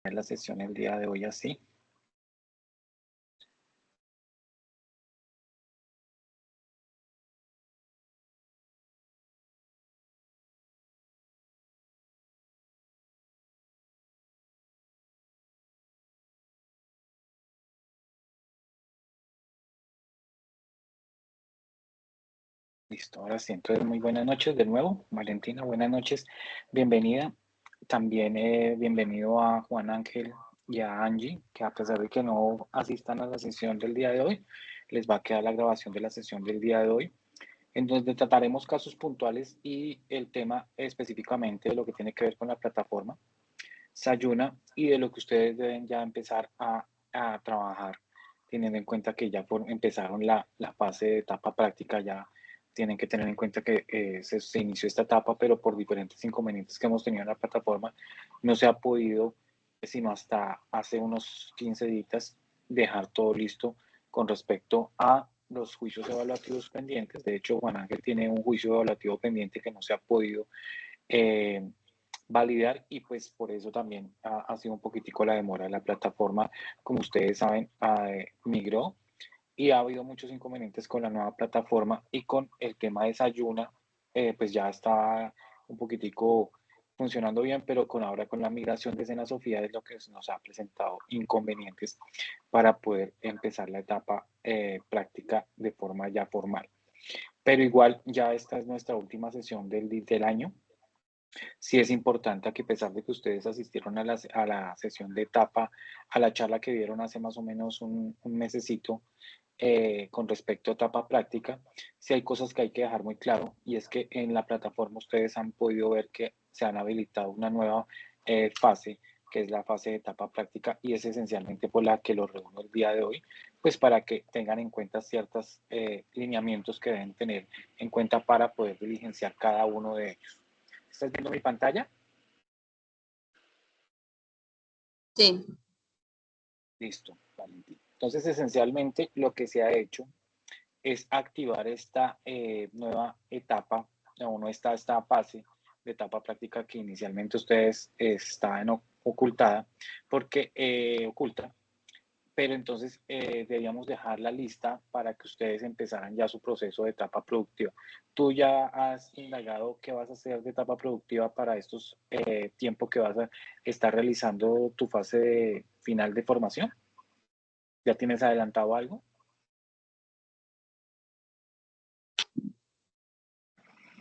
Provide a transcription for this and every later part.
la sesión el día de hoy así. Listo, ahora sí, entonces muy buenas noches de nuevo. Valentina, buenas noches, bienvenida. También bienvenido a Juan Ángel y a Angie, que a pesar de que no asistan a la sesión del día de hoy, les va a quedar la grabación de la sesión del día de hoy, en donde trataremos casos puntuales y el tema específicamente de lo que tiene que ver con la plataforma Sayuna y de lo que ustedes deben ya empezar a trabajar, teniendo en cuenta que ya empezaron la fase de etapa práctica, ya tienen que tener en cuenta que se inició esta etapa, pero por diferentes inconvenientes que hemos tenido en la plataforma, no se ha podido, sino hasta hace unos 15 días, dejar todo listo con respecto a los juicios evaluativos pendientes. De hecho, Juan Ángel tiene un juicio evaluativo pendiente que no se ha podido eh, validar y pues por eso también ha sido un poquitico la demora de la plataforma. Como ustedes saben, migró y ha habido muchos inconvenientes con la nueva plataforma y con el tema de Sayuna, pues ya está un poquitico funcionando bien, pero ahora con la migración de Sena Sofía es lo que nos ha presentado inconvenientes para poder empezar la etapa práctica de forma ya formal. Pero igual ya esta es nuestra última sesión del año. Sí es importante que a pesar de que ustedes asistieron a la sesión de etapa, a la charla que dieron hace más o menos un mesecito con respecto a etapa práctica, sí hay cosas que hay que dejar muy claro y es que en la plataforma ustedes han podido ver que se han habilitado una nueva fase, que es la fase de etapa práctica y es esencialmente por la que los reúno el día de hoy, pues para que tengan en cuenta ciertos lineamientos que deben tener en cuenta para poder diligenciar cada uno de ellos. ¿Estás viendo mi pantalla? Sí. Listo, Valentín. Entonces, esencialmente, lo que se ha hecho es activar esta nueva etapa, o esta fase de etapa práctica que inicialmente ustedes estaban oculta, pero entonces debíamos dejarla lista para que ustedes empezaran ya su proceso de etapa productiva. ¿Tú ya has indagado qué vas a hacer de etapa productiva para estos tiempos que vas a estar realizando tu fase final de formación? ¿Ya tienes adelantado algo?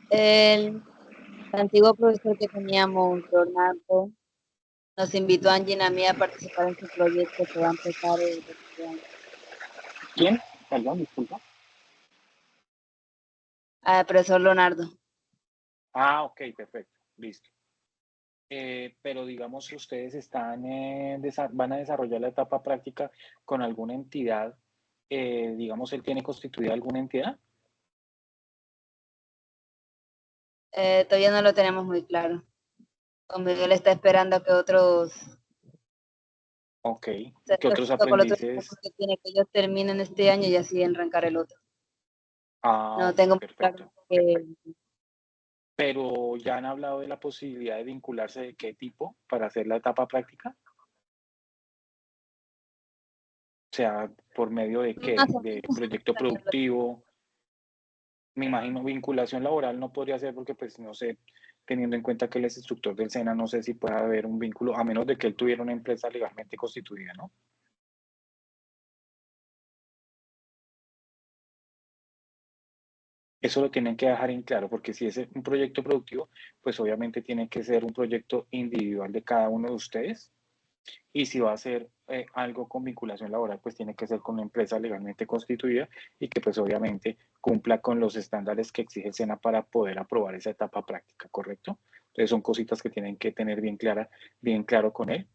El antiguo profesor que teníamos, Leonardo, nos invitó a Angie y a mí a participar en su proyecto que va a empezar este año. ¿Quién? Perdón, disculpa. Al profesor Leonardo. Ah, ok, perfecto, listo. Pero digamos, ustedes van a desarrollar la etapa práctica con alguna entidad, digamos, él tiene constituida alguna entidad. Todavía no lo tenemos muy claro. Conmigo él está esperando que otros Ok, ¿qué otros con otros aprendices? que tiene que ellos terminen este año y así arrancar el otro. Ah, No ok, tengo muy claro perfecto. que Pero ya han hablado de la posibilidad de vincularse de qué tipo para hacer la etapa práctica. O sea, por medio de más qué, o de menos proyecto planearlo. productivo. Me imagino vinculación laboral no podría ser porque, pues, no sé, teniendo en cuenta que él es instructor del SENA, no sé si puede haber un vínculo, a menos de que él tuviera una empresa legalmente constituida, ¿no? Eso lo tienen que dejar en claro, porque si es un proyecto productivo, pues obviamente tiene que ser un proyecto individual de cada uno de ustedes. Y si va a ser algo con vinculación laboral, pues tiene que ser con una empresa legalmente constituida y que pues obviamente cumpla con los estándares que exige el SENA para poder aprobar esa etapa práctica, ¿correcto? Entonces son cositas que tienen que tener bien claro con él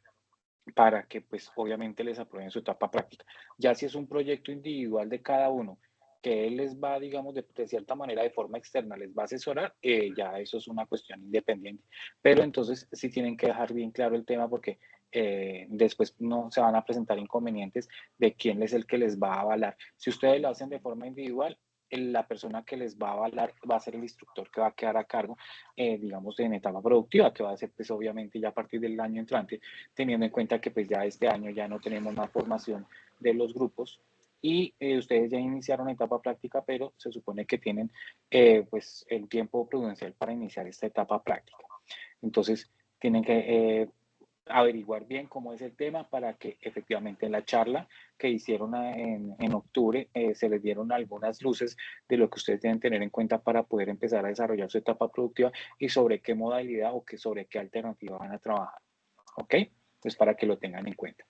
para que pues obviamente les aprueben su etapa práctica. Ya si es un proyecto individual de cada uno, que él les va, digamos, de cierta manera, de forma externa, les va a asesorar, ya eso es una cuestión independiente. Pero entonces sí tienen que dejar bien claro el tema porque después no se van a presentar inconvenientes de quién es el que les va a avalar. Si ustedes lo hacen de forma individual, la persona que les va a avalar va a ser el instructor que va a quedar a cargo, digamos, en etapa productiva, que va a ser, pues, obviamente, ya a partir del año entrante, teniendo en cuenta que, pues, ya este año ya no tenemos más formación de los grupos y ustedes ya iniciaron etapa práctica, pero se supone que tienen, pues, el tiempo prudencial para iniciar esta etapa práctica. Entonces, tienen que averiguar bien cómo es el tema para que efectivamente en la charla que hicieron en octubre se les dieron algunas luces de lo que ustedes deben tener en cuenta para poder empezar a desarrollar su etapa productiva y sobre qué modalidad o sobre qué alternativa van a trabajar. ¿Ok? Pues para que lo tengan en cuenta.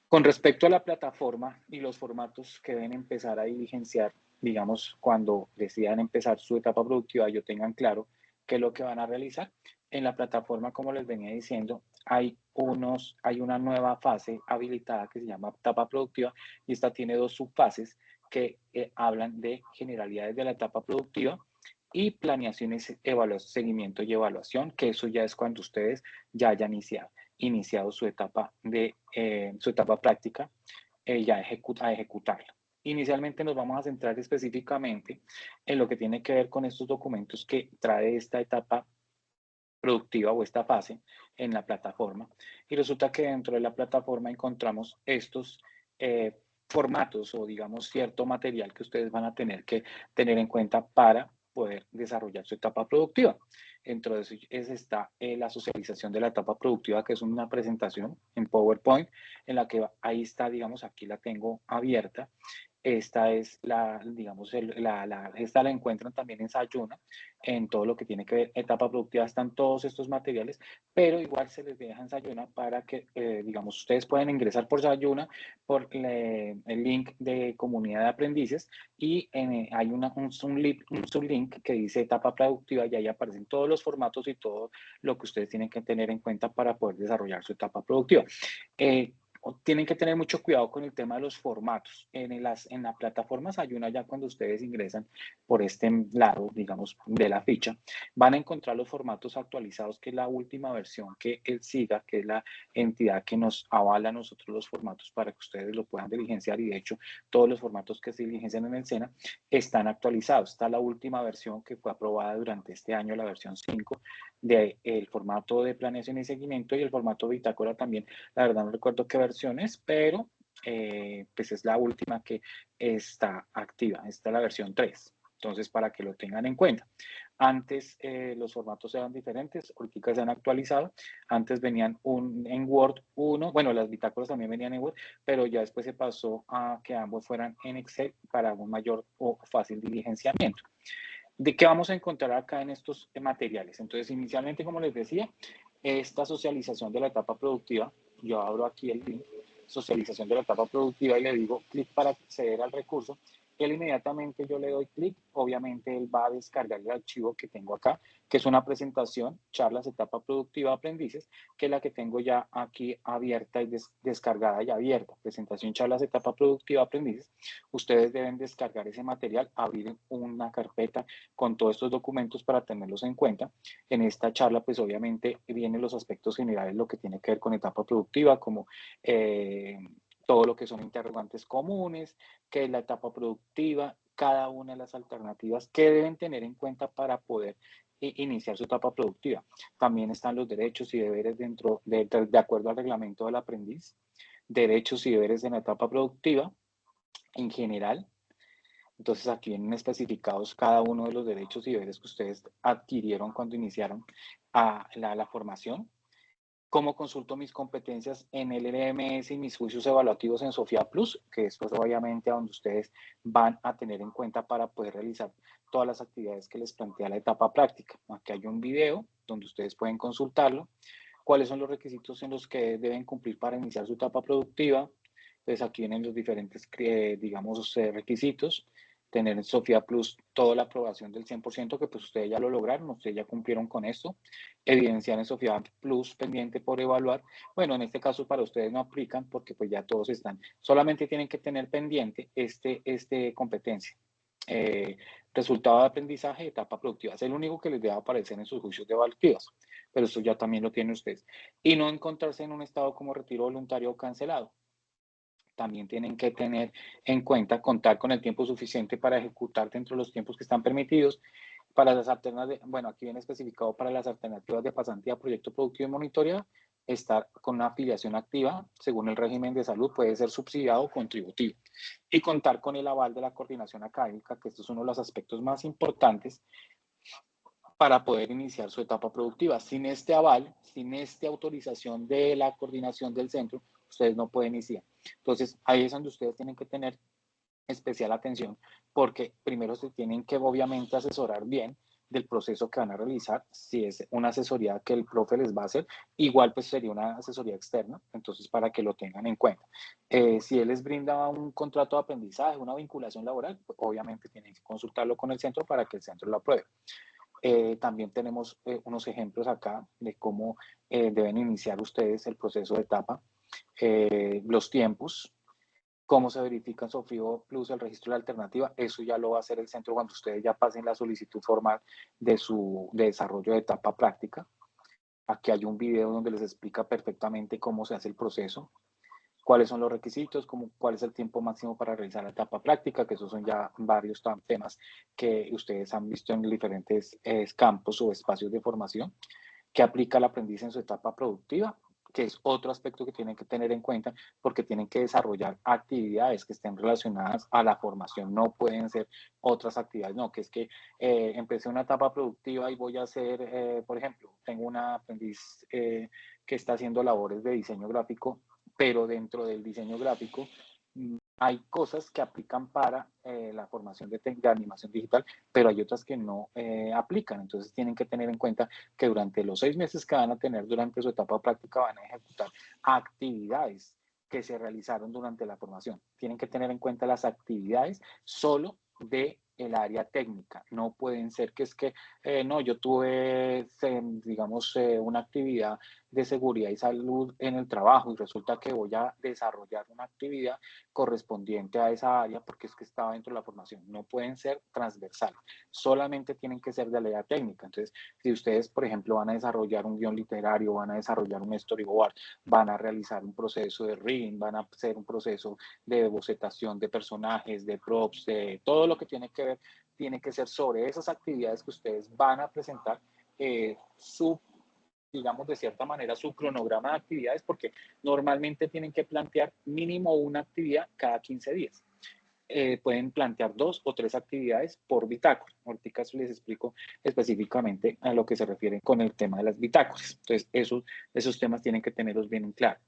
Con respecto a la plataforma y los formatos que deben empezar a diligenciar, digamos, cuando decidan empezar su etapa productiva, yo tengan claro qué es lo que van a realizar. En la plataforma, como les venía diciendo, hay una nueva fase habilitada que se llama etapa productiva y esta tiene dos subfases que hablan de generalidades de la etapa productiva y planeaciones, seguimiento y evaluación, que eso ya es cuando ustedes ya hayan iniciado su etapa práctica, ya a ejecutarla. Inicialmente nos vamos a centrar específicamente en lo que tiene que ver con estos documentos que trae esta etapa productiva o esta fase en la plataforma. Y resulta que dentro de la plataforma encontramos estos formatos o digamos cierto material que ustedes van a tener que tener en cuenta para poder desarrollar su etapa productiva. Dentro de eso está la socialización de la etapa productiva, que es una presentación en PowerPoint, en la que ahí está, digamos, aquí la tengo abierta. Esta es digamos, esta la encuentran también en Sayuna, en todo lo que tiene que ver etapa productiva, están todos estos materiales, pero igual se les deja en Sayuna para que, digamos, ustedes pueden ingresar por Sayuna, por el link de comunidad de aprendices y hay un sublink que dice etapa productiva y ahí aparecen todos los formatos y todo lo que ustedes tienen que tener en cuenta para poder desarrollar su etapa productiva. Tienen que tener mucho cuidado con el tema de los formatos. En la plataforma Sayuna, ya cuando ustedes ingresan por este lado, digamos, de la ficha, van a encontrar los formatos actualizados, que es la última versión que el SIGA, que es la entidad que nos avala a nosotros los formatos para que ustedes lo puedan diligenciar, y de hecho todos los formatos que se diligencian en el SENA están actualizados. Está la última versión que fue aprobada durante este año, la versión 5, del formato de planeación y seguimiento, y el formato bitácora también. La verdad no recuerdo qué versión es, pero pues es la última que está activa. Esta es la versión 3. Entonces, para que lo tengan en cuenta. Antes los formatos eran diferentes, ahorita se han actualizado. Antes venían en Word 1, bueno, las bitácoras también venían en Word, pero ya después se pasó a que ambos fueran en Excel para un mayor o fácil diligenciamiento. ¿De qué vamos a encontrar acá en estos materiales? Entonces, inicialmente, como les decía, esta socialización de la etapa productiva, yo abro aquí el link, socialización de la etapa productiva, y le digo clic para acceder al recurso. Él inmediatamente yo le doy clic, obviamente él va a descargar el archivo que tengo acá, que es una presentación, charlas, etapa productiva, aprendices, que es la que tengo ya aquí abierta y descargada y abierta. Presentación, charlas, etapa productiva, aprendices. Ustedes deben descargar ese material, abrir una carpeta con todos estos documentos para tenerlos en cuenta. En esta charla, pues obviamente vienen los aspectos generales, lo que tiene que ver con etapa productiva, como todo lo que son interrogantes comunes, qué es la etapa productiva, cada una de las alternativas que deben tener en cuenta para poder iniciar su etapa productiva. También están los derechos y deberes dentro de acuerdo al reglamento del aprendiz, derechos y deberes en la etapa productiva en general. Entonces aquí vienen especificados cada uno de los derechos y deberes que ustedes adquirieron cuando iniciaron la formación. Cómo consulto mis competencias en el LMS y mis juicios evaluativos en Sofía Plus, que es pues obviamente a donde ustedes van a tener en cuenta para poder realizar todas las actividades que les plantea la etapa práctica. Aquí hay un video donde ustedes pueden consultarlo. ¿Cuáles son los requisitos en los que deben cumplir para iniciar su etapa productiva? Entonces aquí vienen los diferentes, digamos, requisitos. Tener en Sofía Plus toda la aprobación del 100%, que pues ustedes ya lo lograron, ustedes ya cumplieron con esto. Evidenciar en Sofía Plus pendiente por evaluar. Bueno, en este caso para ustedes no aplican porque pues ya todos están. Solamente tienen que tener pendiente este competencia. Resultado de aprendizaje, etapa productiva. Es el único que les debe aparecer en sus juicios de evaluativos, pero esto ya también lo tienen ustedes. Y no encontrarse en un estado como retiro voluntario o cancelado. también tienen que tener en cuenta contar con el tiempo suficiente para ejecutar dentro de los tiempos que están permitidos. Para las alternativas, bueno, aquí viene especificado para las alternativas de pasantía, proyecto productivo y monitoreo, estar con una afiliación activa, según el régimen de salud, puede ser subsidiado o contributivo. Y contar con el aval de la coordinación académica, que esto es uno de los aspectos más importantes para poder iniciar su etapa productiva. Sin este aval, sin esta autorización de la coordinación del centro, ustedes no pueden iniciar. Entonces, ahí es donde ustedes tienen que tener especial atención, porque primero se tienen que obviamente asesorar bien del proceso que van a realizar. Si es una asesoría que el profe les va a hacer, igual pues sería una asesoría externa, entonces para que lo tengan en cuenta. Si él les brinda un contrato de aprendizaje, una vinculación laboral, pues, obviamente tienen que consultarlo con el centro para que el centro lo apruebe. También tenemos unos ejemplos acá de cómo deben iniciar ustedes el proceso de etapa, los tiempos, cómo se verifica en Sofrío Plus el registro de la alternativa. Eso ya lo va a hacer el centro cuando ustedes ya pasen la solicitud formal de desarrollo de etapa práctica. Aquí hay un video donde les explica perfectamente cómo se hace el proceso, cuáles son los requisitos, cuál es el tiempo máximo para realizar la etapa práctica, que esos son ya varios temas que ustedes han visto en diferentes campos o espacios de formación, que aplica el aprendiz en su etapa productiva, que es otro aspecto que tienen que tener en cuenta, porque tienen que desarrollar actividades que estén relacionadas a la formación, no pueden ser otras actividades, no, que es que empecé una etapa productiva y voy a hacer, por ejemplo, tengo una aprendiz que está haciendo labores de diseño gráfico, pero dentro del diseño gráfico hay cosas que aplican para la formación de animación digital, pero hay otras que no aplican. Entonces tienen que tener en cuenta que durante los 6 meses que van a tener durante su etapa práctica van a ejecutar actividades que se realizaron durante la formación. Tienen que tener en cuenta las actividades solo de el área técnica. No pueden ser que es que, no, yo tuve, digamos, una actividad de seguridad y salud en el trabajo y resulta que voy a desarrollar una actividad correspondiente a esa área porque es que estaba dentro de la formación. No pueden ser transversales, solamente tienen que ser de la área técnica. Entonces, si ustedes, por ejemplo, van a desarrollar un guión literario, van a desarrollar un storyboard, van a realizar un proceso de rigging, van a hacer un proceso de bocetación de personajes, de props, de todo lo que tiene que ver, tiene que ser sobre esas actividades que ustedes van a presentar digamos, de cierta manera, su cronograma de actividades, porque normalmente tienen que plantear mínimo una actividad cada 15 días. Pueden plantear 2 o 3 actividades por bitácora. Ahorita les explico específicamente a lo que se refiere con el tema de las bitácoras. Entonces, esos temas tienen que tenerlos bien en claro.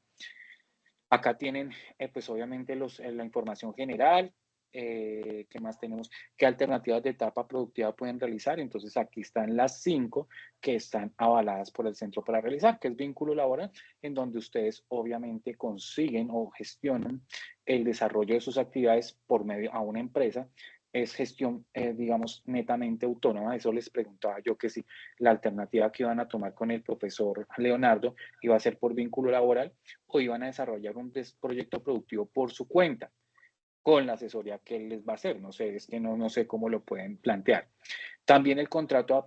Acá tienen, pues obviamente, la información general. ¿Qué más tenemos? ¿Qué alternativas de etapa productiva pueden realizar? Entonces, aquí están las 5 que están avaladas por el centro para realizar, que es vínculo laboral, en donde ustedes obviamente consiguen o gestionan el desarrollo de sus actividades por medio a una empresa. Es gestión, digamos, netamente autónoma. Eso les preguntaba yo, que si la alternativa que iban a tomar con el profesor Leonardo iba a ser por vínculo laboral o iban a desarrollar un proyecto productivo por su cuenta, con la asesoría que él les va a hacer. No sé, es que no sé cómo lo pueden plantear. También el contrato de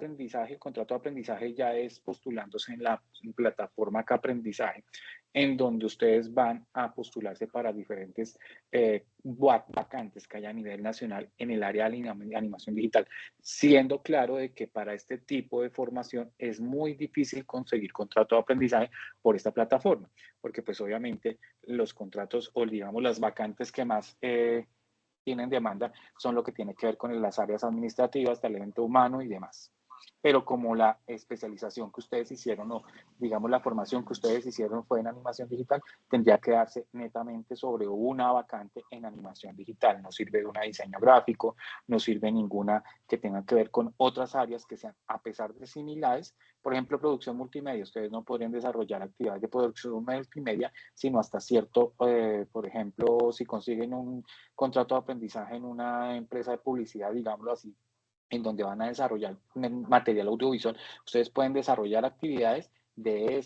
aprendizaje ya es postulándose en la plataforma Caprendizaje, en donde ustedes van a postularse para diferentes vacantes que haya a nivel nacional en el área de animación digital, siendo claro de que para este tipo de formación es muy difícil conseguir contrato de aprendizaje por esta plataforma, porque pues obviamente los contratos o digamos las vacantes que más tienen demanda son lo que tiene que ver con las áreas administrativas, talento humano y demás. Pero como la especialización que ustedes hicieron o digamos la formación que ustedes hicieron fue en animación digital, tendría que darse netamente sobre una vacante en animación digital. No sirve de una diseño gráfico, no sirve ninguna que tenga que ver con otras áreas que sean, a pesar de similares. Por ejemplo, producción multimedia. Ustedes no podrían desarrollar actividades de producción multimedia, sino hasta cierto, por ejemplo, si consiguen un contrato de aprendizaje en una empresa de publicidad, digámoslo así, en donde van a desarrollar material audiovisual, ustedes pueden desarrollar actividades de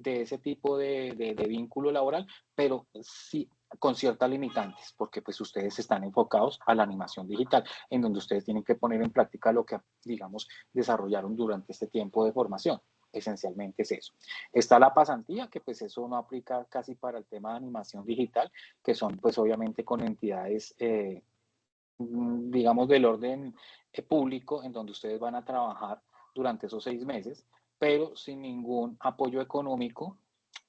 ese tipo de vínculo laboral, pero sí con ciertas limitantes, porque pues ustedes están enfocados a la animación digital, en donde ustedes tienen que poner en práctica lo que, digamos, desarrollaron durante este tiempo de formación. esencialmente es eso. Está la pasantía, que pues eso no aplica casi para el tema de animación digital, que son pues obviamente con entidades, digamos, del orden público, en donde ustedes van a trabajar durante esos 6 meses, pero sin ningún apoyo económico,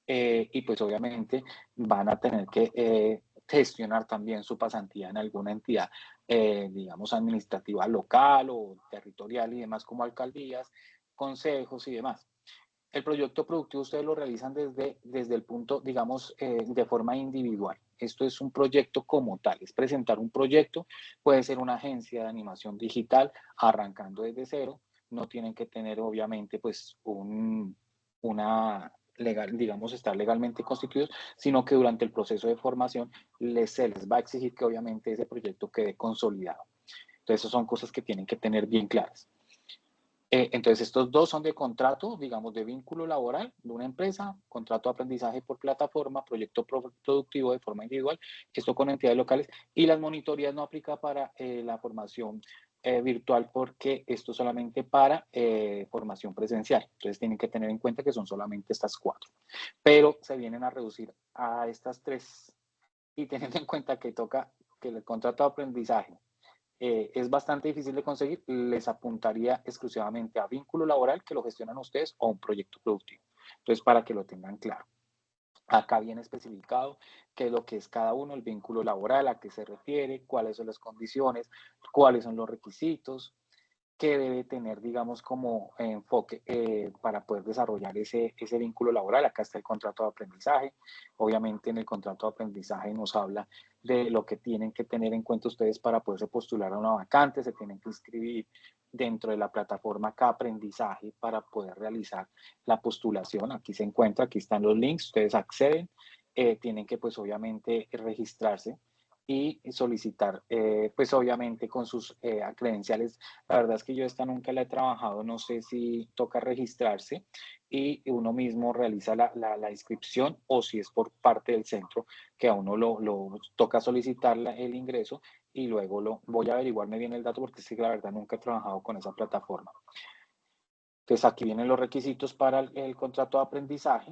y pues obviamente van a tener que gestionar también su pasantía en alguna entidad, digamos, administrativa local o territorial y demás, como alcaldías, consejos y demás. El proyecto productivo ustedes lo realizan desde el punto, digamos, de forma individual. Esto es un proyecto como tal, es presentar un proyecto, puede ser una agencia de animación digital arrancando desde cero, no tienen que tener obviamente pues una legal, digamos, estar legalmente constituidos, sino que durante el proceso de formación se les va a exigir que obviamente ese proyecto quede consolidado. Entonces, esas son cosas que tienen que tener bien claras. Entonces, estos dos son de contrato, digamos, de vínculo laboral de una empresa, contrato de aprendizaje por plataforma, proyecto productivo de forma individual, esto con entidades locales, y las monitorías no aplica para la formación virtual porque esto solamente para formación presencial. Entonces, tienen que tener en cuenta que son solamente estas 4, pero se vienen a reducir a estas 3 y teniendo en cuenta que toca que el contrato de aprendizaje es bastante difícil de conseguir, les apuntaría exclusivamente a vínculo laboral que lo gestionan ustedes o un proyecto productivo. Entonces, para que lo tengan claro. Acá viene especificado qué es lo que es cada uno, el vínculo laboral, a qué se refiere, cuáles son las condiciones, cuáles son los requisitos, que debe tener, digamos, como enfoque para poder desarrollar ese vínculo laboral. Acá está el contrato de aprendizaje. Obviamente en el contrato de aprendizaje nos habla de lo que tienen que tener en cuenta ustedes para poderse postular a una vacante, se tienen que inscribir dentro de la plataforma K-Aprendizaje para poder realizar la postulación. Aquí se encuentra, aquí están los links, ustedes acceden, tienen que pues obviamente registrarse y solicitar, pues obviamente con sus credenciales. La verdad es que yo esta nunca la he trabajado, no sé si toca registrarse y uno mismo realiza la inscripción o si es por parte del centro que a uno lo toca solicitar el ingreso y luego lo voy a averiguarme bien el dato porque sí, la verdad nunca he trabajado con esa plataforma. Entonces aquí vienen los requisitos para el contrato de aprendizaje.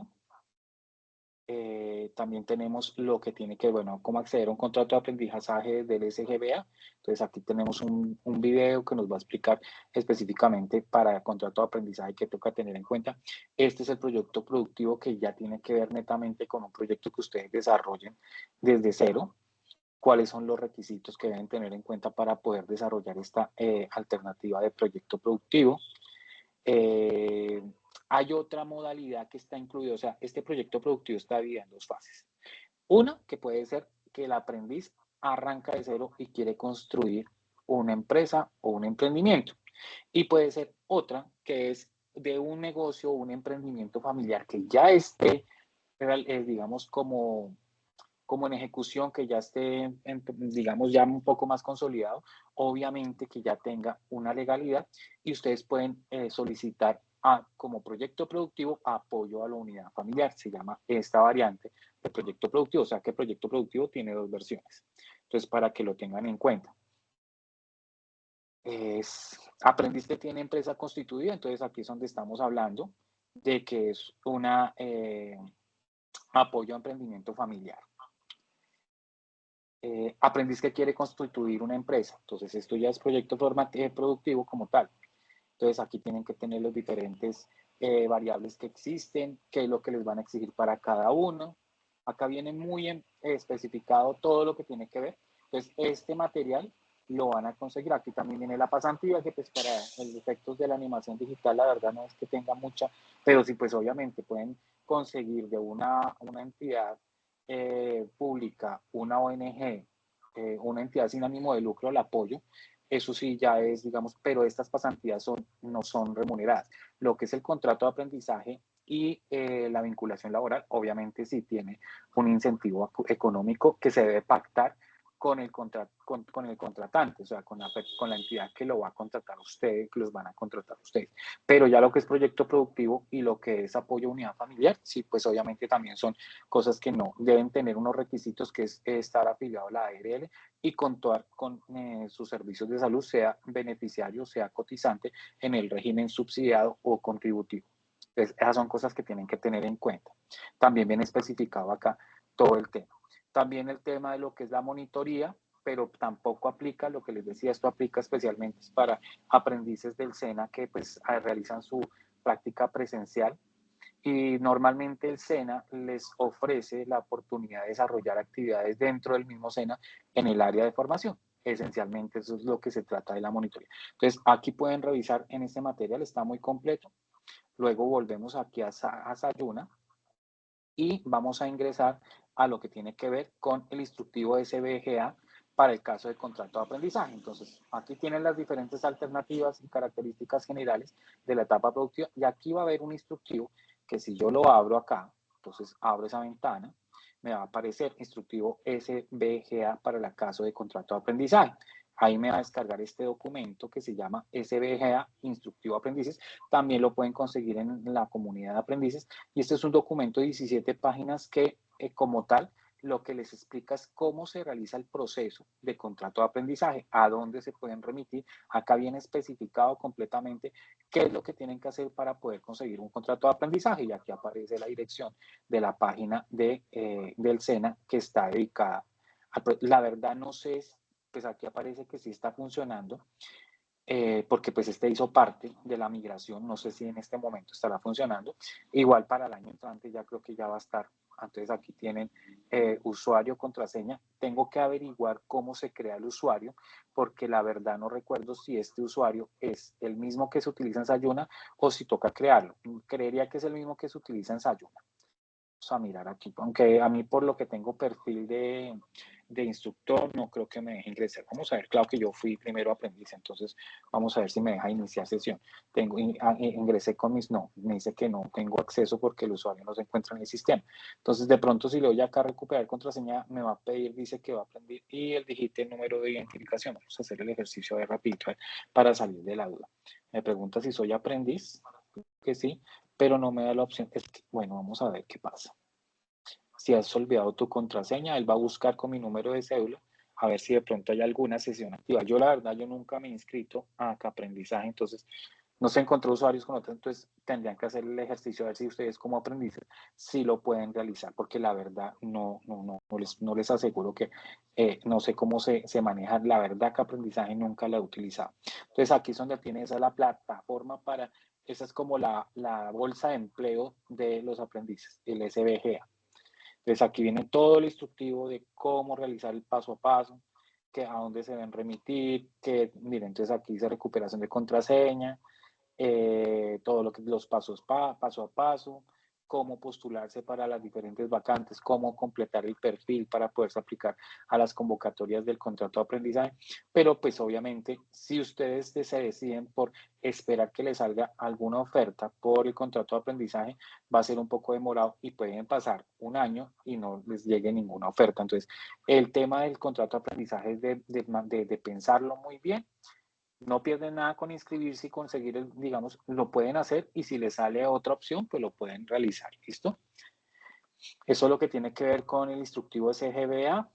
También tenemos lo que tiene que, bueno, cómo acceder a un contrato de aprendizaje del SGBA. Entonces aquí tenemos un video que nos va a explicar específicamente para el contrato de aprendizaje que toca tener en cuenta. Este es el proyecto productivo que ya tiene que ver netamente con un proyecto que ustedes desarrollen desde cero. Cuáles son los requisitos que deben tener en cuenta para poder desarrollar esta alternativa de proyecto productivo. Hay otra modalidad que está incluida, o sea, este proyecto productivo está dividido en 2 fases. Una, que puede ser que el aprendiz arranca de cero y quiere construir una empresa o un emprendimiento. Y puede ser otra, que es de un negocio o un emprendimiento familiar que ya esté, digamos, como en ejecución, que ya esté, digamos, ya un poco más consolidado, obviamente que ya tenga una legalidad y ustedes pueden solicitar como proyecto productivo apoyo a la unidad familiar. Se llama esta variante de proyecto productivo, o sea que proyecto productivo tiene 2 versiones. Entonces, para que lo tengan en cuenta. Aprendiz que tiene empresa constituida, entonces aquí es donde estamos hablando de que es una apoyo a emprendimiento familiar. Aprendiz que quiere constituir una empresa. Entonces, esto ya es proyecto productivo como tal. Entonces, aquí tienen que tener los diferentes variables que existen, qué es lo que les van a exigir para cada uno. Acá viene muy especificado todo lo que tiene que ver. Entonces, este material lo van a conseguir. Aquí también viene la pasantía, que pues para los efectos de la animación digital, la verdad no es que tenga mucha, pero sí, pues obviamente pueden conseguir de una entidad pública, una ONG, una entidad sin ánimo de lucro, el apoyo, eso sí ya es, digamos, pero estas pasantías no son remuneradas. Lo que es el contrato de aprendizaje y la vinculación laboral, obviamente sí tiene un incentivo económico que se debe pactar con el contratante, o sea, con la entidad que lo va a contratar a ustedes, que los van a contratar a ustedes. Pero ya lo que es proyecto productivo y lo que es apoyo a unidad familiar, sí, pues obviamente también son cosas que no deben tener unos requisitos, que es estar afiliado a la ARL y contar con sus servicios de salud, sea beneficiario, sea cotizante en el régimen subsidiado o contributivo. Entonces, esas son cosas que tienen que tener en cuenta. También viene especificado acá todo el tema. También el tema de lo que es la monitoría, pero tampoco aplica lo que les decía, esto aplica especialmente para aprendices del SENA que pues realizan su práctica presencial y normalmente el SENA les ofrece la oportunidad de desarrollar actividades dentro del mismo SENA en el área de formación. Esencialmente eso es lo que se trata de la monitoría. Entonces aquí pueden revisar en este material, está muy completo. Luego volvemos aquí a Sayuna y vamos a ingresar a lo que tiene que ver con el instructivo SBGA para el caso de contrato de aprendizaje. Entonces, aquí tienen las diferentes alternativas y características generales de la etapa productiva y aquí va a haber un instructivo que si yo lo abro acá, entonces abro esa ventana, me va a aparecer instructivo SBGA para el caso de contrato de aprendizaje. Ahí me va a descargar este documento que se llama SBGA Instructivo Aprendices. También lo pueden conseguir en la comunidad de aprendices. Y este es un documento de 17 páginas que, como tal, lo que les explica es cómo se realiza el proceso de contrato de aprendizaje, a dónde se pueden remitir. Acá viene especificado completamente qué es lo que tienen que hacer para poder conseguir un contrato de aprendizaje. Y aquí aparece la dirección de la página del SENA que está dedicada a... La verdad no sé, pues aquí aparece que sí está funcionando, porque pues este hizo parte de la migración, no sé si en este momento estará funcionando, igual para el año entrante ya creo que ya va a estar, entonces aquí tienen usuario, contraseña, tengo que averiguar cómo se crea el usuario, porque la verdad no recuerdo si este usuario es el mismo que se utiliza en Sayuna o si toca crearlo, creería que es el mismo que se utiliza en Sayuna. Vamos a mirar aquí, aunque a mí por lo que tengo perfil de instructor, no creo que me deje ingresar. Vamos a ver, claro que yo fui primero aprendiz, entonces vamos a ver si me deja iniciar sesión. Ingresé con no, me dice que no tengo acceso porque el usuario no se encuentra en el sistema. Entonces, de pronto, si le doy acá a recuperar contraseña, me va a pedir, dice que va a aprender y el digite el número de identificación. Vamos a hacer el ejercicio de rapidito para salir de la duda. Me pregunta si soy aprendiz, que sí, pero no me da la opción. Es que, bueno, vamos a ver qué pasa. Si has olvidado tu contraseña, él va a buscar con mi número de cédula a ver si de pronto hay alguna sesión activa. Yo la verdad, yo nunca me he inscrito a aprendizaje, entonces no se encontró usuarios con otros, entonces tendrían que hacer el ejercicio a ver si ustedes como aprendices sí lo pueden realizar, porque la verdad no les aseguro que no sé cómo se maneja. La verdad que aprendizaje nunca la he utilizado. Entonces aquí es donde tiene esa la plataforma para, esa es como la bolsa de empleo de los aprendices, el SBGA. Entonces aquí viene todo el instructivo de cómo realizar el paso a paso, que a dónde se deben remitir, que miren, entonces aquí dice recuperación de contraseña, todo lo que los pasos paso a paso, cómo postularse para las diferentes vacantes, cómo completar el perfil para poderse aplicar a las convocatorias del contrato de aprendizaje. Pero pues obviamente si ustedes se deciden por esperar que les salga alguna oferta por el contrato de aprendizaje, va a ser un poco demorado y pueden pasar un año y no les llegue ninguna oferta. Entonces, el tema del contrato de aprendizaje es de pensarlo muy bien. No pierden nada con inscribirse y conseguir, digamos, lo pueden hacer y si les sale otra opción, pues lo pueden realizar. ¿Listo? Eso es lo que tiene que ver con el instructivo SBGA.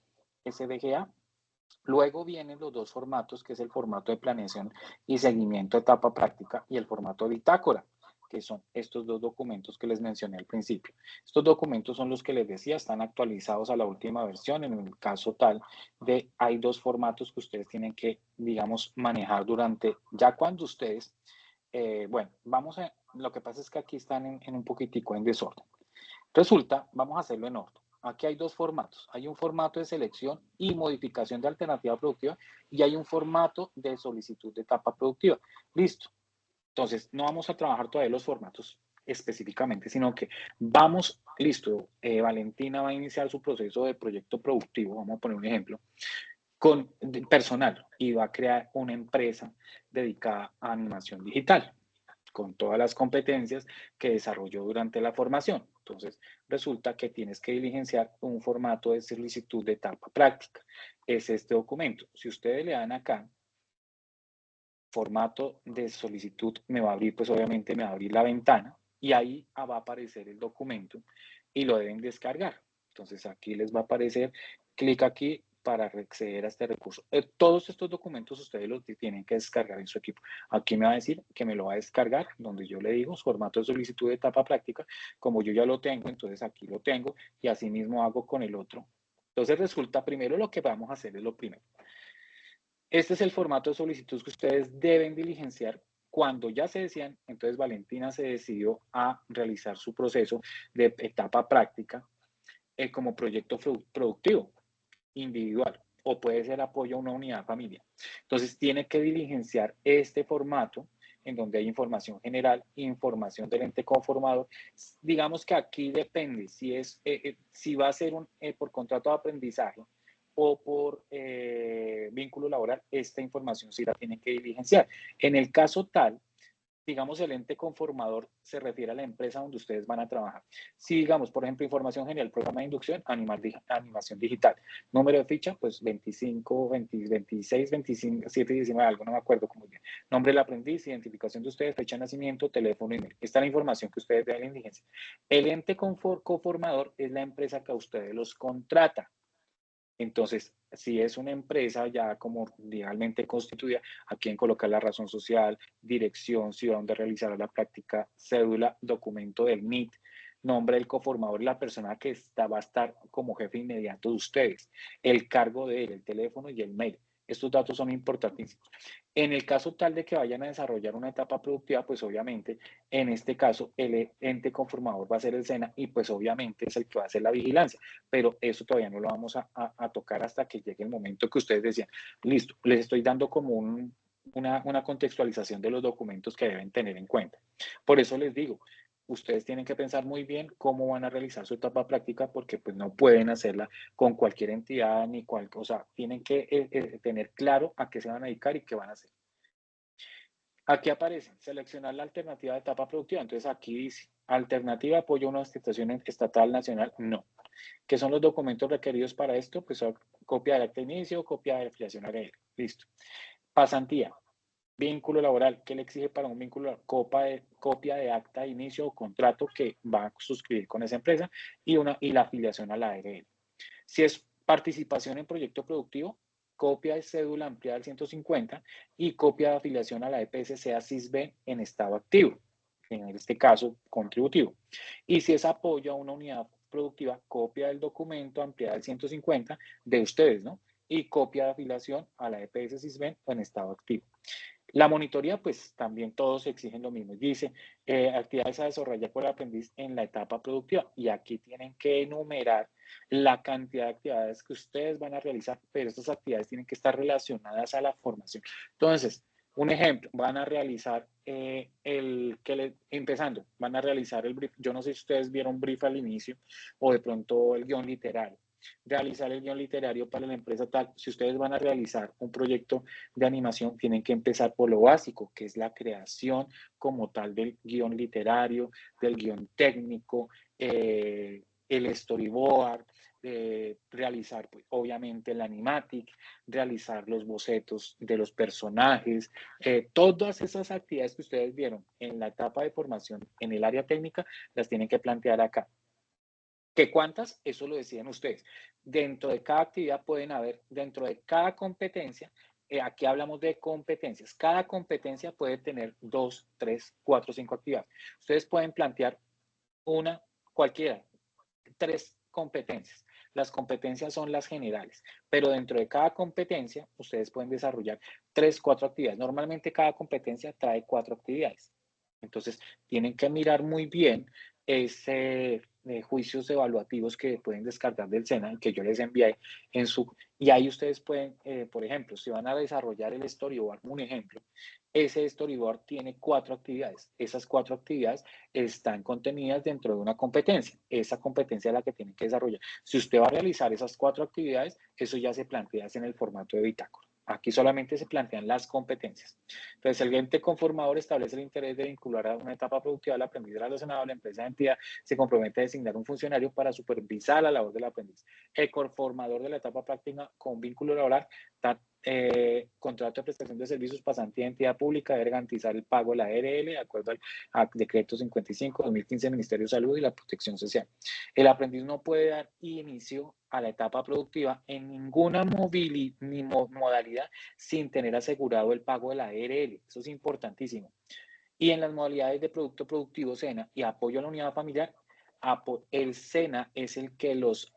Luego vienen los dos formatos, que es el formato de planeación y seguimiento de etapa práctica y el formato bitácora, que son estos dos documentos que les mencioné al principio. Estos documentos son los que les decía, están actualizados a la última versión. En el caso tal de, hay dos formatos que ustedes tienen que, digamos, manejar durante, ya cuando ustedes, bueno, lo que pasa es que aquí están en un poquitico en desorden. Resulta, vamos a hacerlo en orden. Aquí hay dos formatos. Hay un formato de selección y modificación de alternativa productiva y hay un formato de solicitud de etapa productiva. Listo. Entonces, no vamos a trabajar todavía los formatos específicamente, sino que vamos, listo, Valentina va a iniciar su proceso de proyecto productivo, vamos a poner un ejemplo, con personal y va a crear una empresa dedicada a animación digital con todas las competencias que desarrolló durante la formación. Entonces, resulta que tienes que diligenciar un formato de solicitud de etapa práctica. Es este documento. Si ustedes le dan acá, formato de solicitud, me va a abrir, pues obviamente me va a abrir la ventana y ahí va a aparecer el documento y lo deben descargar. Entonces, aquí les va a aparecer, clic aquí para acceder a este recurso. Todos estos documentos ustedes los tienen que descargar en su equipo. Aquí me va a decir que me lo va a descargar, donde yo le digo formato de solicitud de etapa práctica. Como yo ya lo tengo, entonces aquí lo tengo y así mismo hago con el otro. Entonces resulta, primero lo que vamos a hacer es lo primero. Este es el formato de solicitud que ustedes deben diligenciar cuando ya se decían. Entonces Valentina se decidió a realizar su proceso de etapa práctica como proyecto productivo individual o puede ser apoyo a una unidad familiar. Entonces tiene que diligenciar este formato en donde hay información general, información del ente conformador. Digamos que aquí depende si va a ser por contrato de aprendizaje o por vínculo laboral, esta información sí la tienen que diligenciar. En el caso tal, digamos, el ente conformador se refiere a la empresa donde ustedes van a trabajar. Si, digamos, por ejemplo, información general, programa de inducción, animación digital. Número de ficha, pues 25, 20, 26, 25, 7, 19, algo, no me acuerdo muy bien. Nombre del aprendiz, identificación de ustedes, fecha de nacimiento, teléfono, email. Esta es la información que ustedes deben diligenciar. El ente conformador es la empresa que a ustedes los contrata. Entonces, si es una empresa ya como legalmente constituida, a quién colocar la razón social, dirección, ciudad donde realizará la práctica, cédula, documento del NIT, nombre del coformador y la persona que va a estar como jefe inmediato de ustedes, el cargo de él, el teléfono y el mail. Estos datos son importantísimos. En el caso tal de que vayan a desarrollar una etapa productiva, pues obviamente, en este caso, el ente conformador va a ser el SENA y pues obviamente es el que va a hacer la vigilancia, pero eso todavía no lo vamos a tocar hasta que llegue el momento que ustedes decían, listo, les estoy dando como una contextualización de los documentos que deben tener en cuenta. Por eso les digo, ustedes tienen que pensar muy bien cómo van a realizar su etapa práctica porque pues no pueden hacerla con cualquier entidad ni o sea, tienen que tener claro a qué se van a dedicar y qué van a hacer. Aquí aparece seleccionar la alternativa de etapa productiva. Entonces aquí dice alternativa apoyo a una institución estatal nacional, no. ¿Qué son los documentos requeridos para esto? Pues copia del acta de inicio, copia de afiliación a ARL. Listo. Pasantía. Vínculo laboral, ¿qué le exige para un vínculo? Copia de acta de inicio o contrato que va a suscribir con esa empresa y la afiliación a la ARL. Si es participación en proyecto productivo, copia de cédula ampliada al 150 y copia de afiliación a la EPS sea SISB en estado activo, en este caso contributivo. Y si es apoyo a una unidad productiva, copia del documento ampliada al 150 de ustedes, ¿no? Y copia de afiliación a la EPS SISB en estado activo. La monitoría, pues también todos exigen lo mismo. Dice, actividades a desarrollar por el aprendiz en la etapa productiva. Y aquí tienen que enumerar la cantidad de actividades que ustedes van a realizar, pero estas actividades tienen que estar relacionadas a la formación. Entonces, un ejemplo, van a realizar empezando, van a realizar el brief. Yo no sé si ustedes vieron brief al inicio o de pronto el guión literario. Realizar el guión literario para la empresa tal. Si ustedes van a realizar un proyecto de animación, tienen que empezar por lo básico, que es la creación como tal del guión literario, del guión técnico, el storyboard, realizar pues, obviamente el animatic, realizar los bocetos de los personajes, todas esas actividades que ustedes vieron en la etapa de formación en el área técnica, las tienen que plantear acá. ¿Qué cuántas? Eso lo deciden ustedes. Dentro de cada actividad pueden haber, dentro de cada competencia, aquí hablamos de competencias. Cada competencia puede tener 2, 3, 4, 5 actividades. Ustedes pueden plantear una, cualquiera, 3 competencias. Las competencias son las generales, pero dentro de cada competencia ustedes pueden desarrollar 3, 4 actividades. Normalmente cada competencia trae 4 actividades. Entonces, tienen que mirar muy bien ese juicios evaluativos que pueden descargar del SENA, que yo les envié y ahí ustedes pueden, por ejemplo, si van a desarrollar el storyboard, un ejemplo, ese storyboard tiene 4 actividades. Esas 4 actividades están contenidas dentro de una competencia. Esa competencia es la que tienen que desarrollar. Si usted va a realizar esas 4 actividades, eso ya se plantea en el formato de bitácora. Aquí solamente se plantean las competencias. Entonces, el ente conformador establece el interés de vincular a una etapa productiva al aprendiz relacionado a la empresa de entidad, se compromete a designar un funcionario para supervisar la labor del aprendiz. El conformador de la etapa práctica con vínculo laboral contrato de prestación de servicios pasantía de entidad pública debe garantizar el pago de la ARL de acuerdo al decreto 55/2015 del Ministerio de Salud y la Protección Social. El aprendiz no puede dar inicio a la etapa productiva en ninguna modalidad sin tener asegurado el pago de la ARL. Eso es importantísimo. Y en las modalidades de producto productivo SENA y apoyo a la unidad familiar, el SENA es el que los